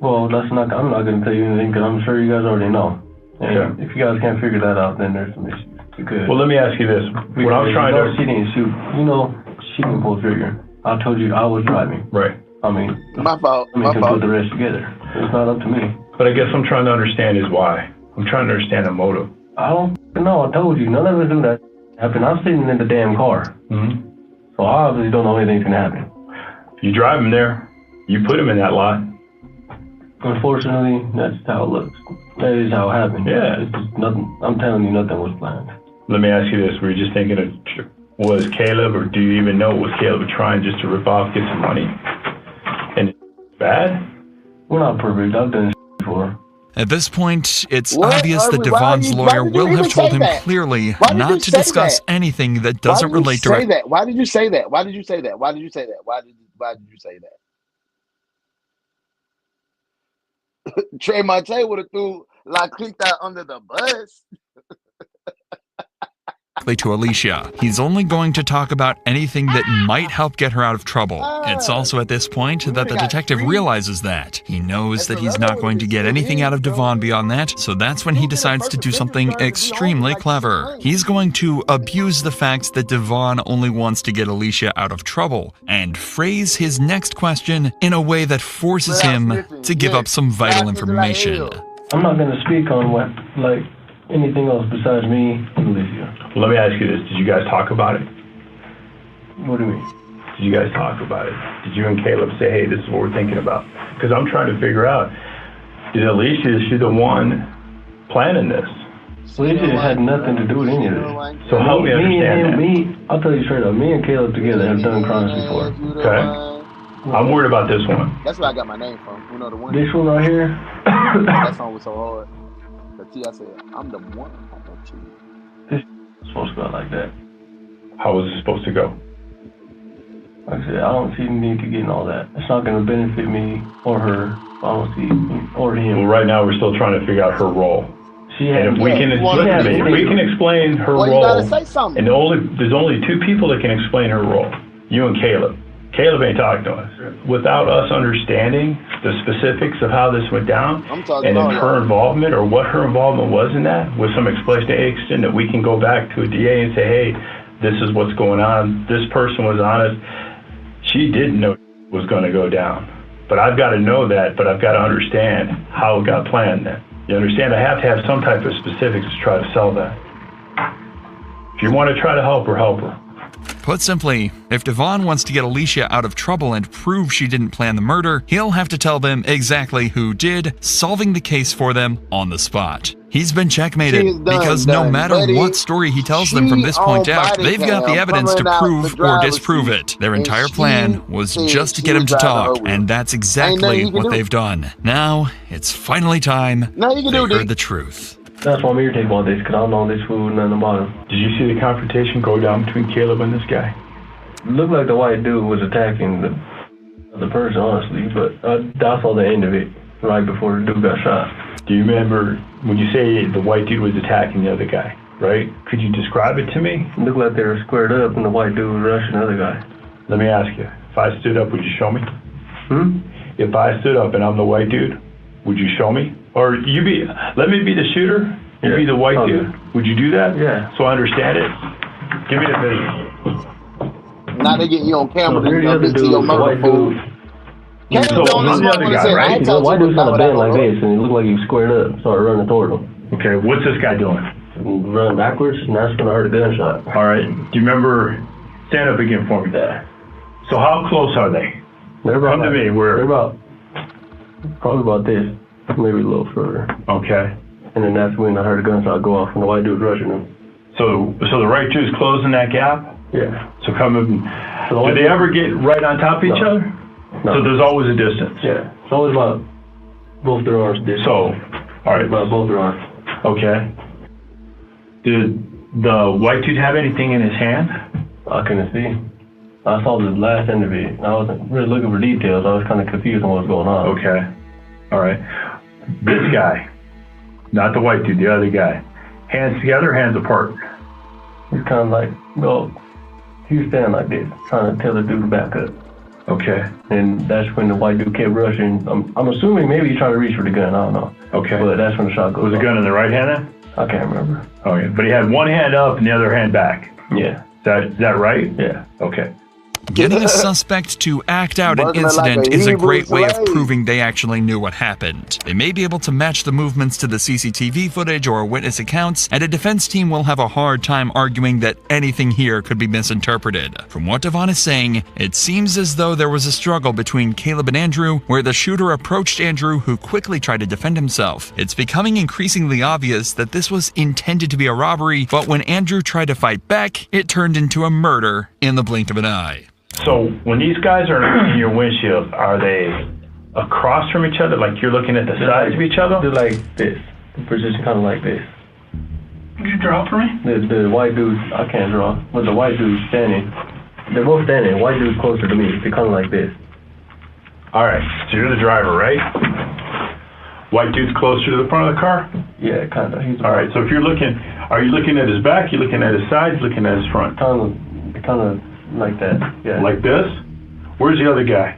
Well, I'm not going to tell you anything because I'm sure you guys already know. And if you guys can't figure that out, then there's some issues. Because well, let me ask you this. When I was trying to... She didn't shoot. You know, she didn't pull the trigger. I told you I was driving. Right. I mean... My fault. Put the rest together. It's not up to me. But I guess I'm trying to understand is why. I'm trying to understand the motive. I don't know. I told you. None of us do that happen. I'm sitting in the damn car. Mm-hmm. So I obviously don't know anything's going to happen. You drive him there. You put him in that lot. Unfortunately, that's how it looks. That is how it happened. Yeah. It's just nothing. I'm telling you, nothing was planned. Let me ask you this. Were you just thinking of, was Caleb, or do you even know was Caleb trying just to rip off, get some money? And it's bad? We're not perfect. I've done before. At this point, it's obvious that Devon's lawyer will have told him clearly not to discuss anything that doesn't relate to it. Why did you say that? Why did you say that? Why did you say that? Why did you say that? Trey Monte would have threw La Quinta under the bus. To Alicia. He's only going to talk about anything that might help get her out of trouble. It's also at this point that the detective realizes that. He knows that he's not going to get anything out of Devon beyond that, so that's when he decides to do something extremely clever. He's going to abuse the fact that Devon only wants to get Alicia out of trouble, and phrase his next question in a way that forces him to give up some vital information. I'm not going to speak on anything else besides me and Alicia. Well, let me ask you this. Did you guys talk about it? What do you mean? Did you guys talk about it? Did you and Caleb say, hey, this is what we're thinking about? Because I'm trying to figure out, is she the one planning this? Alicia had nothing to do with any of this. So help me understand that. I'll tell you straight up, me and Caleb together have done crimes before. Okay. I'm worried about this one. That's where I got my name from. You know the one? This one right here? That song was so hard. But I said, I'm the one. I don't you. It's supposed to go like that. How was it supposed to go? Like I said, I don't see the need to get in all that. It's not going to benefit me or her. I don't see, or him. Well, right now we're still trying to figure out her role. And if we can explain her role, and there's only two people that can explain her role, you and Caleb. Caleb ain't talking to us. Without us understanding the specifics of how this went down, and her involvement or what her involvement was in that, with some explanation that we can go back to a DA and say, hey, this is what's going on. This person was honest. She didn't know it was going to go down. But I've got to know that, but I've got to understand how it got planned then. You understand? I have to have some type of specifics to try to sell that. If you want to try to help her, help her. Put simply, if Devon wants to get Alicia out of trouble and prove she didn't plan the murder, he'll have to tell them exactly who did, solving the case for them on the spot. He's been checkmated because no matter what story he tells them from this point out, they've got the evidence to prove or disprove it. Their entire plan was just to get him to talk, and that's exactly what they've done. Now, it's finally time they heard the truth. That's why I'm irritated about this, because I don't know this food and nothing about him. Did you see the confrontation go down between Caleb and this guy? looked like the white dude was attacking the person, honestly, but I saw the end of it right before the dude got shot. Do you remember when you say the white dude was attacking the other guy, right? Could you describe it to me? It looked like they were squared up and the white dude was rushing the other guy. Let me ask you, if I stood up, would you show me? Hmm? If I stood up and I'm the white dude, would you show me? Or let me be the shooter, you be the white dude. Would you do that? Yeah. So I understand it? Give me the video. Now they get you on camera. So the other dude, the white dude. So I'm the other guy, right? The white dude started bend like this, and it looked like he was squared up, started running toward him. Okay, what's this guy doing? Running backwards, and that's when I heard a gunshot. All right, do you remember, stand up again for me. So how close are they? Come to me, they're probably about this, maybe a little further. Okay. And then that's when I heard a gunshot go off, and the white dude rushing him. So the right dude's closing that gap? Yeah. So do they ever get right on top of each other? No. So there's always a distance? Yeah. It's always about both their arms distance. So, all right. About both their arms. Okay. Did the white dude have anything in his hand? I couldn't see. I saw the last end of it. I wasn't really looking for details. I was kind of confused on what was going on. Okay. All right. This guy, not the white dude, the other guy. Hands together, hands apart? He's kind of like, well, he was standing like this, trying to tell the dude to back up. Okay. And that's when the white dude kept rushing. I'm assuming maybe he tried to reach for the gun. I don't know. Okay. But that's when the shot goes off. Was the gun in the right hand then? I can't remember. Okay. But he had one hand up and the other hand back? Yeah. Is that right? Yeah. Okay. Getting a suspect to act out an incident is a great way of proving they actually knew what happened. They may be able to match the movements to the CCTV footage or witness accounts, and a defense team will have a hard time arguing that anything here could be misinterpreted. From what Devon is saying, it seems as though there was a struggle between Caleb and Andrew, where the shooter approached Andrew, who quickly tried to defend himself. It's becoming increasingly obvious that this was intended to be a robbery, but when Andrew tried to fight back, it turned into a murder in the blink of an eye. So when these guys are in your windshield, are they across from each other? Like you're looking at the sides of each other? They're like this. The position kind of like this. Could you draw for me? The white dude, I can't draw, but the white dude's standing. They're both standing. The white dude's closer to me. They're kind of like this. All right. So you're the driver, right? White dude's closer to the front of the car? Yeah, kind of. All right. So if you're looking, are you looking at his back? You looking at his sides? Looking at his front? Kind of. Like that, yeah. Like this? Where's the other guy?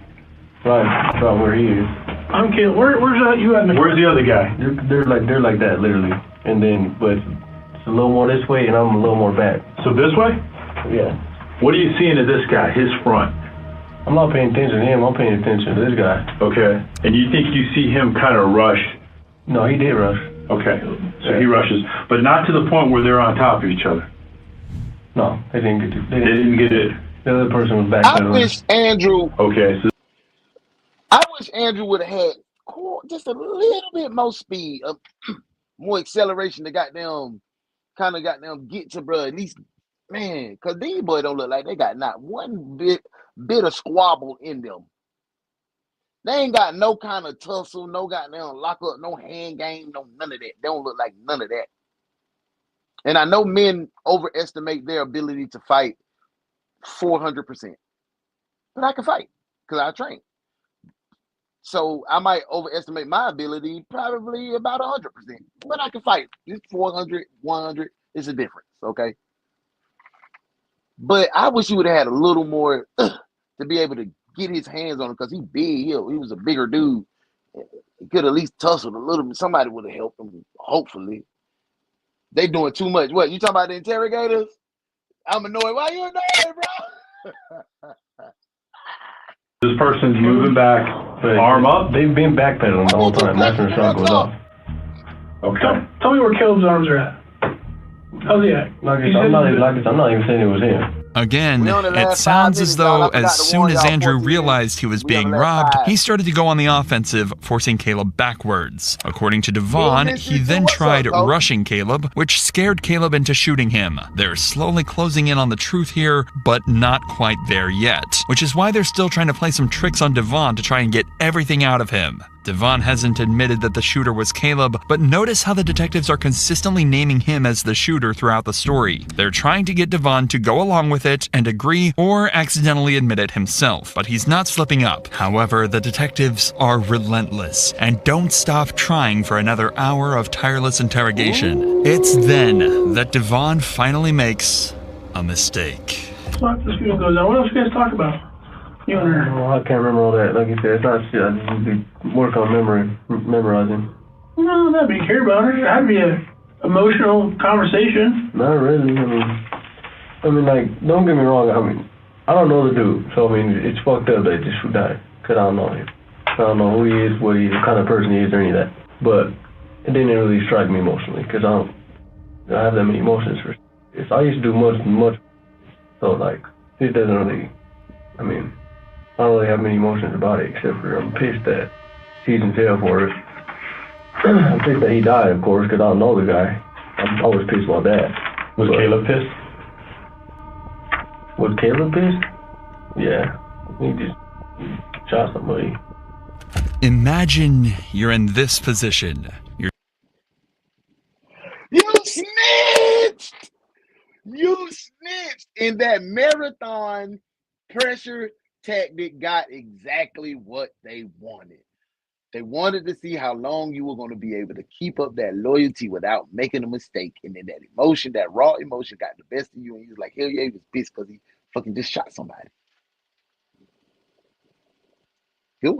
Right about where he is. I'm Caleb. Where's you at? Where's the other guy? They're like that, literally. And then, but it's a little more this way, and I'm a little more back. So this way? Yeah. What are you seeing of this guy? His front? I'm not paying attention to him. I'm paying attention to this guy. Okay. And you think you see him kind of rush? No, he did rush. Okay. So he rushes, but not to the point where they're on top of each other. No, they didn't get it. They didn't get it. The other person was back. I wish Andrew. Okay. I wish Andrew would have had just a little bit more speed, more acceleration to get to bro. At least, man, because these boys don't look like they got not one bit of squabble in them. They ain't got no kind of tussle, no goddamn lock up, no hand game, no none of that. They don't look like none of that. And I know men overestimate their ability to fight 400%. But I can fight because I train. So I might overestimate my ability probably about 100%. But I can fight. It's 400, 100 is a difference, okay? But I wish he would have had a little more to be able to get his hands on him because he's big. He was a bigger dude. He could at least tussled a little bit. Somebody would have helped him, hopefully. They doing too much. What, you talking about the interrogators? I'm annoyed. Why you annoyed, bro? This person's moving back, arm up. They've been backpedaling the whole time. That's when the shot goes off. Okay. Tell me where Caleb's arms are at. How's he at? I'm not even saying it was him. Again, it sounds as though as soon as Andrew realized he was being robbed, he started to go on the offensive, forcing Caleb backwards. According to Devon, he then tried rushing Caleb, which scared Caleb into shooting him. They're slowly closing in on the truth here, but not quite there yet, which is why they're still trying to play some tricks on Devon to try and get everything out of him. Devon hasn't admitted that the shooter was Caleb, but notice how the detectives are consistently naming him as the shooter throughout the story. They're trying to get Devon to go along with it and agree or accidentally admit it himself, but he's not slipping up. However, the detectives are relentless and don't stop trying for another hour of tireless interrogation. It's then that Devon finally makes a mistake. What this video goes on? What else you guys talk about? You and her. Oh, I can't remember all that. Like you said, it's not shit. I just need to work on memorizing. No, that'd be care about her. That'd be a emotional conversation. Not really. I mean, like, don't get me wrong. I mean, I don't know the dude, so I mean, it's fucked up that this should die, cause I don't know him. I don't know who he is, what he is, what kind of person he is, or any of that. But it didn't really strike me emotionally, cause I have that many emotions for. I used to do much. So like, it doesn't really. I mean, I don't really have many emotions about it, except for I'm pissed that he's in jail for it. I'm pissed that he died, of course, because I don't know the guy. I'm always pissed about that. Was Caleb pissed? Was Caleb pissed? Yeah. He just shot somebody. Imagine you're in this position. You snitched! You snitched! And that marathon pressure tactic got exactly what they wanted. They wanted to see how long you were going to be able to keep up that loyalty without making a mistake. And then that emotion, that raw emotion got the best of you. And he was like, hell yeah, he was pissed because he fucking just shot somebody.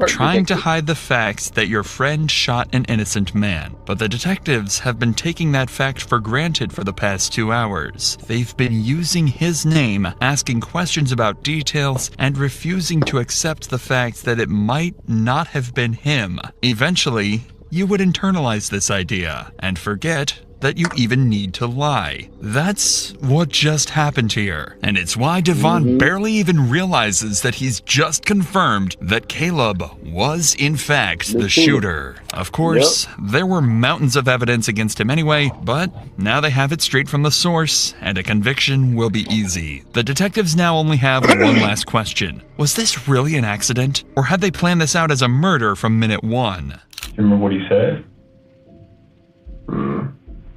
Trying to hide the fact that your friend shot an innocent man. But the detectives have been taking that fact for granted for the past 2 hours. They've been using his name, asking questions about details, and refusing to accept the fact that it might not have been him. Eventually, you would internalize this idea and forget that you even need to lie. That's what just happened here. And it's why Devon barely even realizes that he's just confirmed that Caleb was in fact the shooter. Of course, there were mountains of evidence against him anyway, but now they have it straight from the source, and a conviction will be easy. The detectives now only have one last question. Was this really an accident? Or had they planned this out as a murder from minute one? Remember what he said?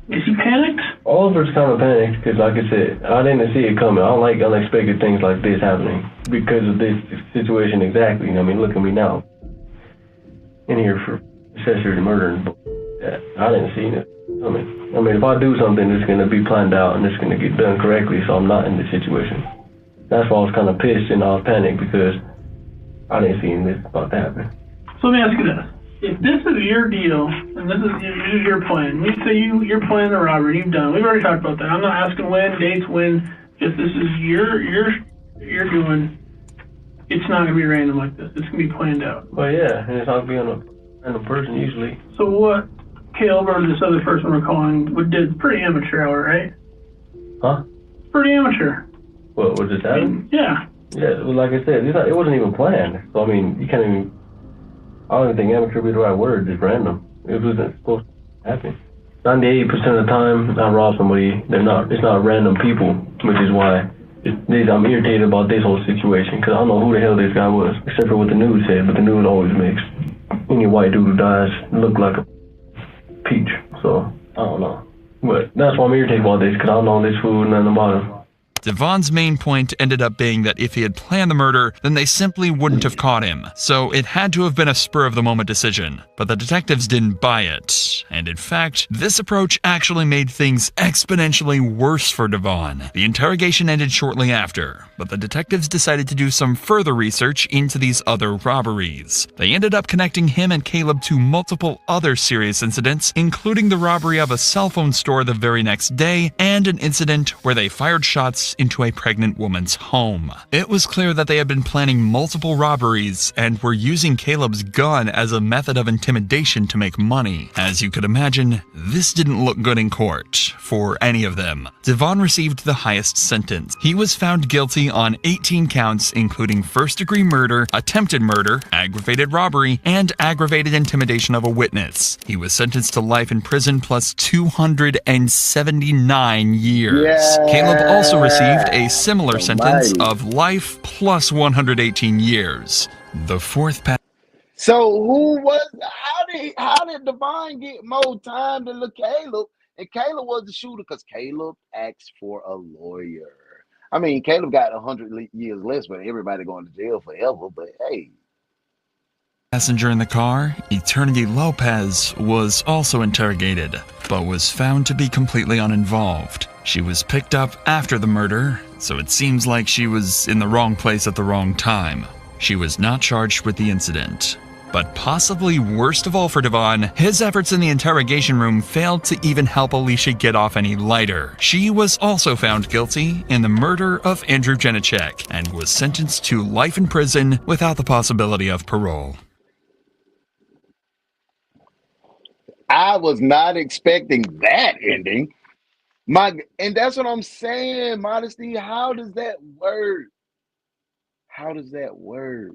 Is he panicked? Oliver's kind of panicked because, like I said, I didn't see it coming. I don't like unexpected things like this happening because of this situation exactly. I mean, look at me now. In here for accessory to murder and I didn't see it coming. I mean, if I do something, it's going to be planned out and it's going to get done correctly, so I'm not in this situation. That's why I was kind of pissed and I was panicked because I didn't see this about to happen. So let me ask you this. If this is your deal, and this is your plan, we say you're planning the robbery, you've done it. We've already talked about that. I'm not asking when, dates, when. If this is you're doing, it's not going to be random like this. It's going to be planned out. Well, yeah, and it's not going to be on a random person usually. So what Caleb or this other person we're calling did pretty amateur hour, right? Huh? Pretty amateur. What, was this happening? Yeah. Yeah, well, like I said, it wasn't even planned. So, I mean, you can't even... I don't even think amateur would be the right word, just random. It wasn't supposed to happen. 98% of the time, I rob somebody, it's not random people, which is why I'm irritated about this whole situation, because I don't know who the hell this guy was, except for what the news said, but the news always makes any white dude who dies look like a peach, so I don't know. But that's why I'm irritated about this, because I don't know this fool, nothing about him. Devon's main point ended up being that if he had planned the murder, then they simply wouldn't have caught him. So it had to have been a spur-of-the-moment decision. But the detectives didn't buy it. And in fact, this approach actually made things exponentially worse for Devon. The interrogation ended shortly after, but the detectives decided to do some further research into these other robberies. They ended up connecting him and Caleb to multiple other serious incidents, including the robbery of a cell phone store the very next day, and an incident where they fired shots into a pregnant woman's home. It was clear that they had been planning multiple robberies and were using Caleb's gun as a method of intimidation to make money. As you could imagine, this didn't look good in court for any of them. Devon received the highest sentence. He was found guilty on 18 counts, including first-degree murder, attempted murder, aggravated robbery, and aggravated intimidation of a witness. He was sentenced to life in prison plus 279 years. Yeah. Caleb also received a similar sentence of life plus 118 years. The fourth So who was? How did Devon get more time to look Caleb? And Caleb was the shooter because Caleb asked for a lawyer. I mean, Caleb got 100 years less, but everybody going to jail forever. But hey. Passenger in the car, Eternity Lopez, was also interrogated, but was found to be completely uninvolved. She was picked up after the murder, so it seems like she was in the wrong place at the wrong time. She was not charged with the incident. But possibly worst of all for Devon, his efforts in the interrogation room failed to even help Alicia get off any lighter. She was also found guilty in the murder of Andrew Janicek and was sentenced to life in prison without the possibility of parole. I was not expecting that ending. And that's what I'm saying, Modesty. How does that work? How does that work?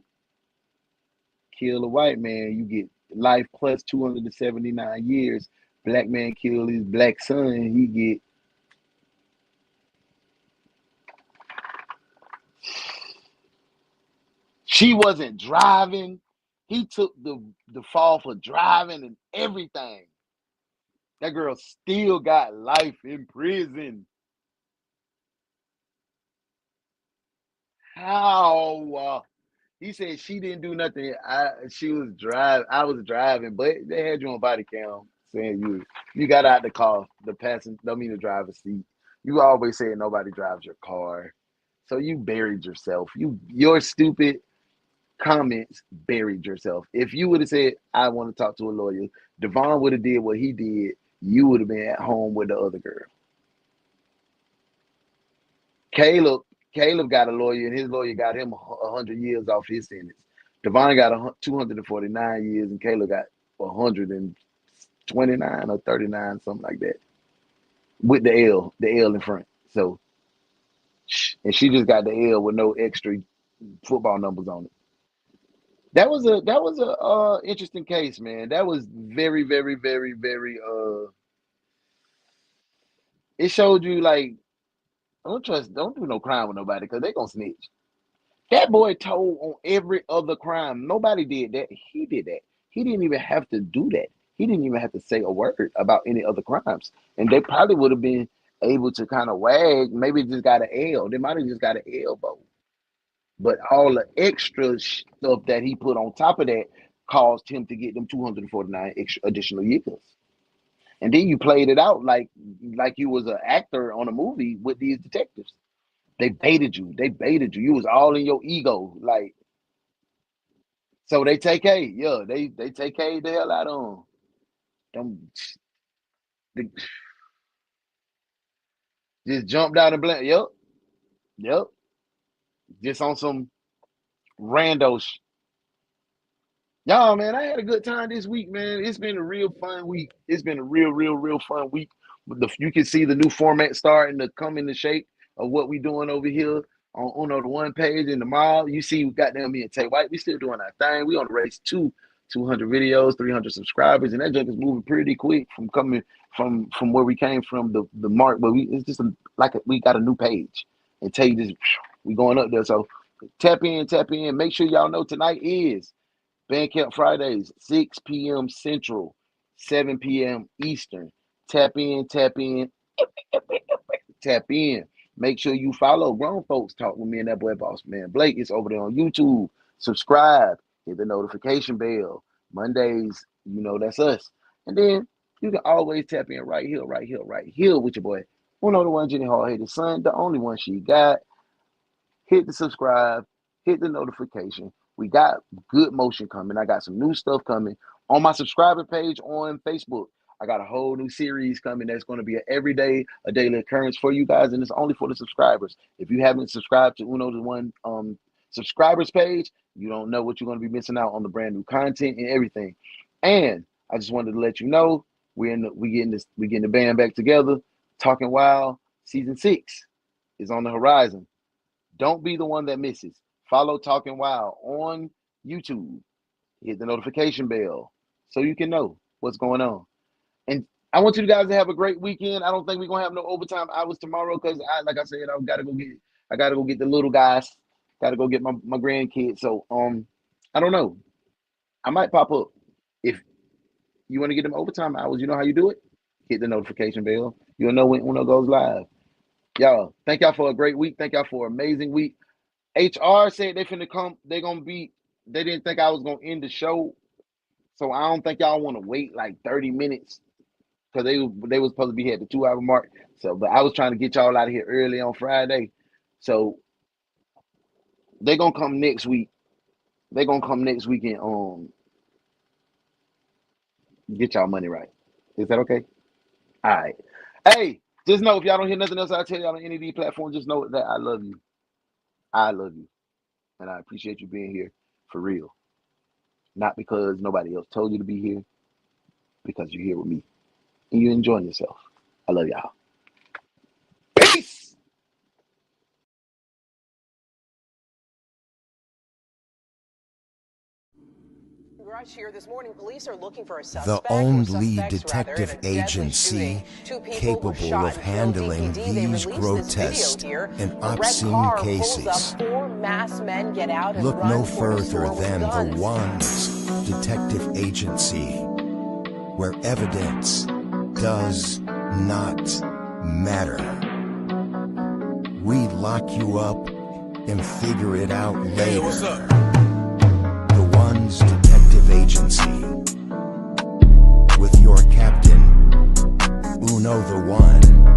Kill a white man, you get life plus 279 years. Black man kill his black son, he get. She wasn't driving. He took the fall for driving and everything. That girl still got life in prison. How? He said she didn't do nothing. She was driving. I was driving, but they had you on body cam saying you got out the car, the passenger. Don't mean the driver's seat. You always say nobody drives your car, so you buried yourself. Your stupid comments buried yourself. If you would have said I want to talk to a lawyer, Devon would have did what he did. You would have been at home with the other girl. Caleb got a lawyer, and his lawyer got him 100 years off his sentence. Devon got 249 years, and Caleb got 129 or 39, something like that, with the L in front. So, and she just got the L with no extra football numbers on it. That was a interesting case, man. That was very, very, very, very. It showed you like don't do no crime with nobody because they gonna snitch. That boy told on every other crime. Nobody did that. He did that. He didn't even have to do that. He didn't even have to say a word about any other crimes. And they probably would have been able to kind of wag, maybe just got an L. They might have just got an elbow. But all the extra stuff that he put on top of that caused him to get them 249 extra additional years. And then you played it out like you was an actor on a movie with these detectives. They baited you. They baited you. You was all in your ego. Like, so they take K. Yeah, they take K the hell out of them. They just jumped out and blank. Yep. Just on some rando. Y'all, man, I had a good time this week, man. It's been a real fun week. It's been a real fun week. You can see the new format starting to come into shape of what we doing over here on the one page in the mall. You see, we got them me and Tay White. We still doing our thing. We on the race to 200 videos, 300 subscribers, and that junk is moving pretty quick from coming from where we came from the mark. But it's just we got a new page, and Tay just we going up there. So tap in. Make sure y'all know tonight is Bandcamp Fridays, 6 p.m. Central, 7 p.m. Eastern. Tap in. Make sure you follow Grown Folks Talk with me and that boy Boss Man Blake. It's over there on YouTube. Subscribe. Hit the notification bell. Mondays, that's us. And then you can always tap in right here with your boy. Uno the one Jenny Hard-Headed Son, the only one she got. Hit the subscribe. Hit the notification. We got good motion coming. I got some new stuff coming on my subscriber page on Facebook. I got a whole new series coming that's going to be a daily occurrence for you guys, and it's only for the subscribers. If you haven't subscribed to Uno the One subscribers page, you don't know what you're going to be missing out on the brand new content and everything. And I just wanted to let you know we getting the band back together. Talking Wild season 6 is on the horizon. Don't be the one that misses. Follow Talking Wild on YouTube. Hit the notification bell so you can know what's going on. And I want you guys to have a great weekend. I don't think we're gonna have no overtime hours tomorrow because like I said, I gotta go get the little guys. Gotta go get my grandkids. So I don't know. I might pop up. If you want to get them overtime hours, you know how you do it? Hit the notification bell. You'll know when it goes live. Y'all, thank y'all for a great week. Thank y'all for an amazing week. HR said they finna come. They didn't think I was gonna end the show. So I don't think y'all want to wait like 30 minutes because they was supposed to be here at the 2-hour mark. So, but I was trying to get y'all out of here early on Friday. So they're gonna come next week. They're gonna come next week and get y'all money right. Is that okay? All right. Hey, just know if y'all don't hear nothing else I tell y'all on any of these platforms, just know that I love you. I love you. And I appreciate you being here for real. Not because nobody else told you to be here, because you're here with me. And you're enjoying yourself. I love y'all. Peace! Here this morning, police are looking for a The only detective agency capable of handling these grotesque and obscene cases. Look no further than the DaOnes Detective Agency, where evidence does not matter. We lock you up and figure it out later. Hey, what's up? The DaOnes Detective Agency, with your captain, Uno the One.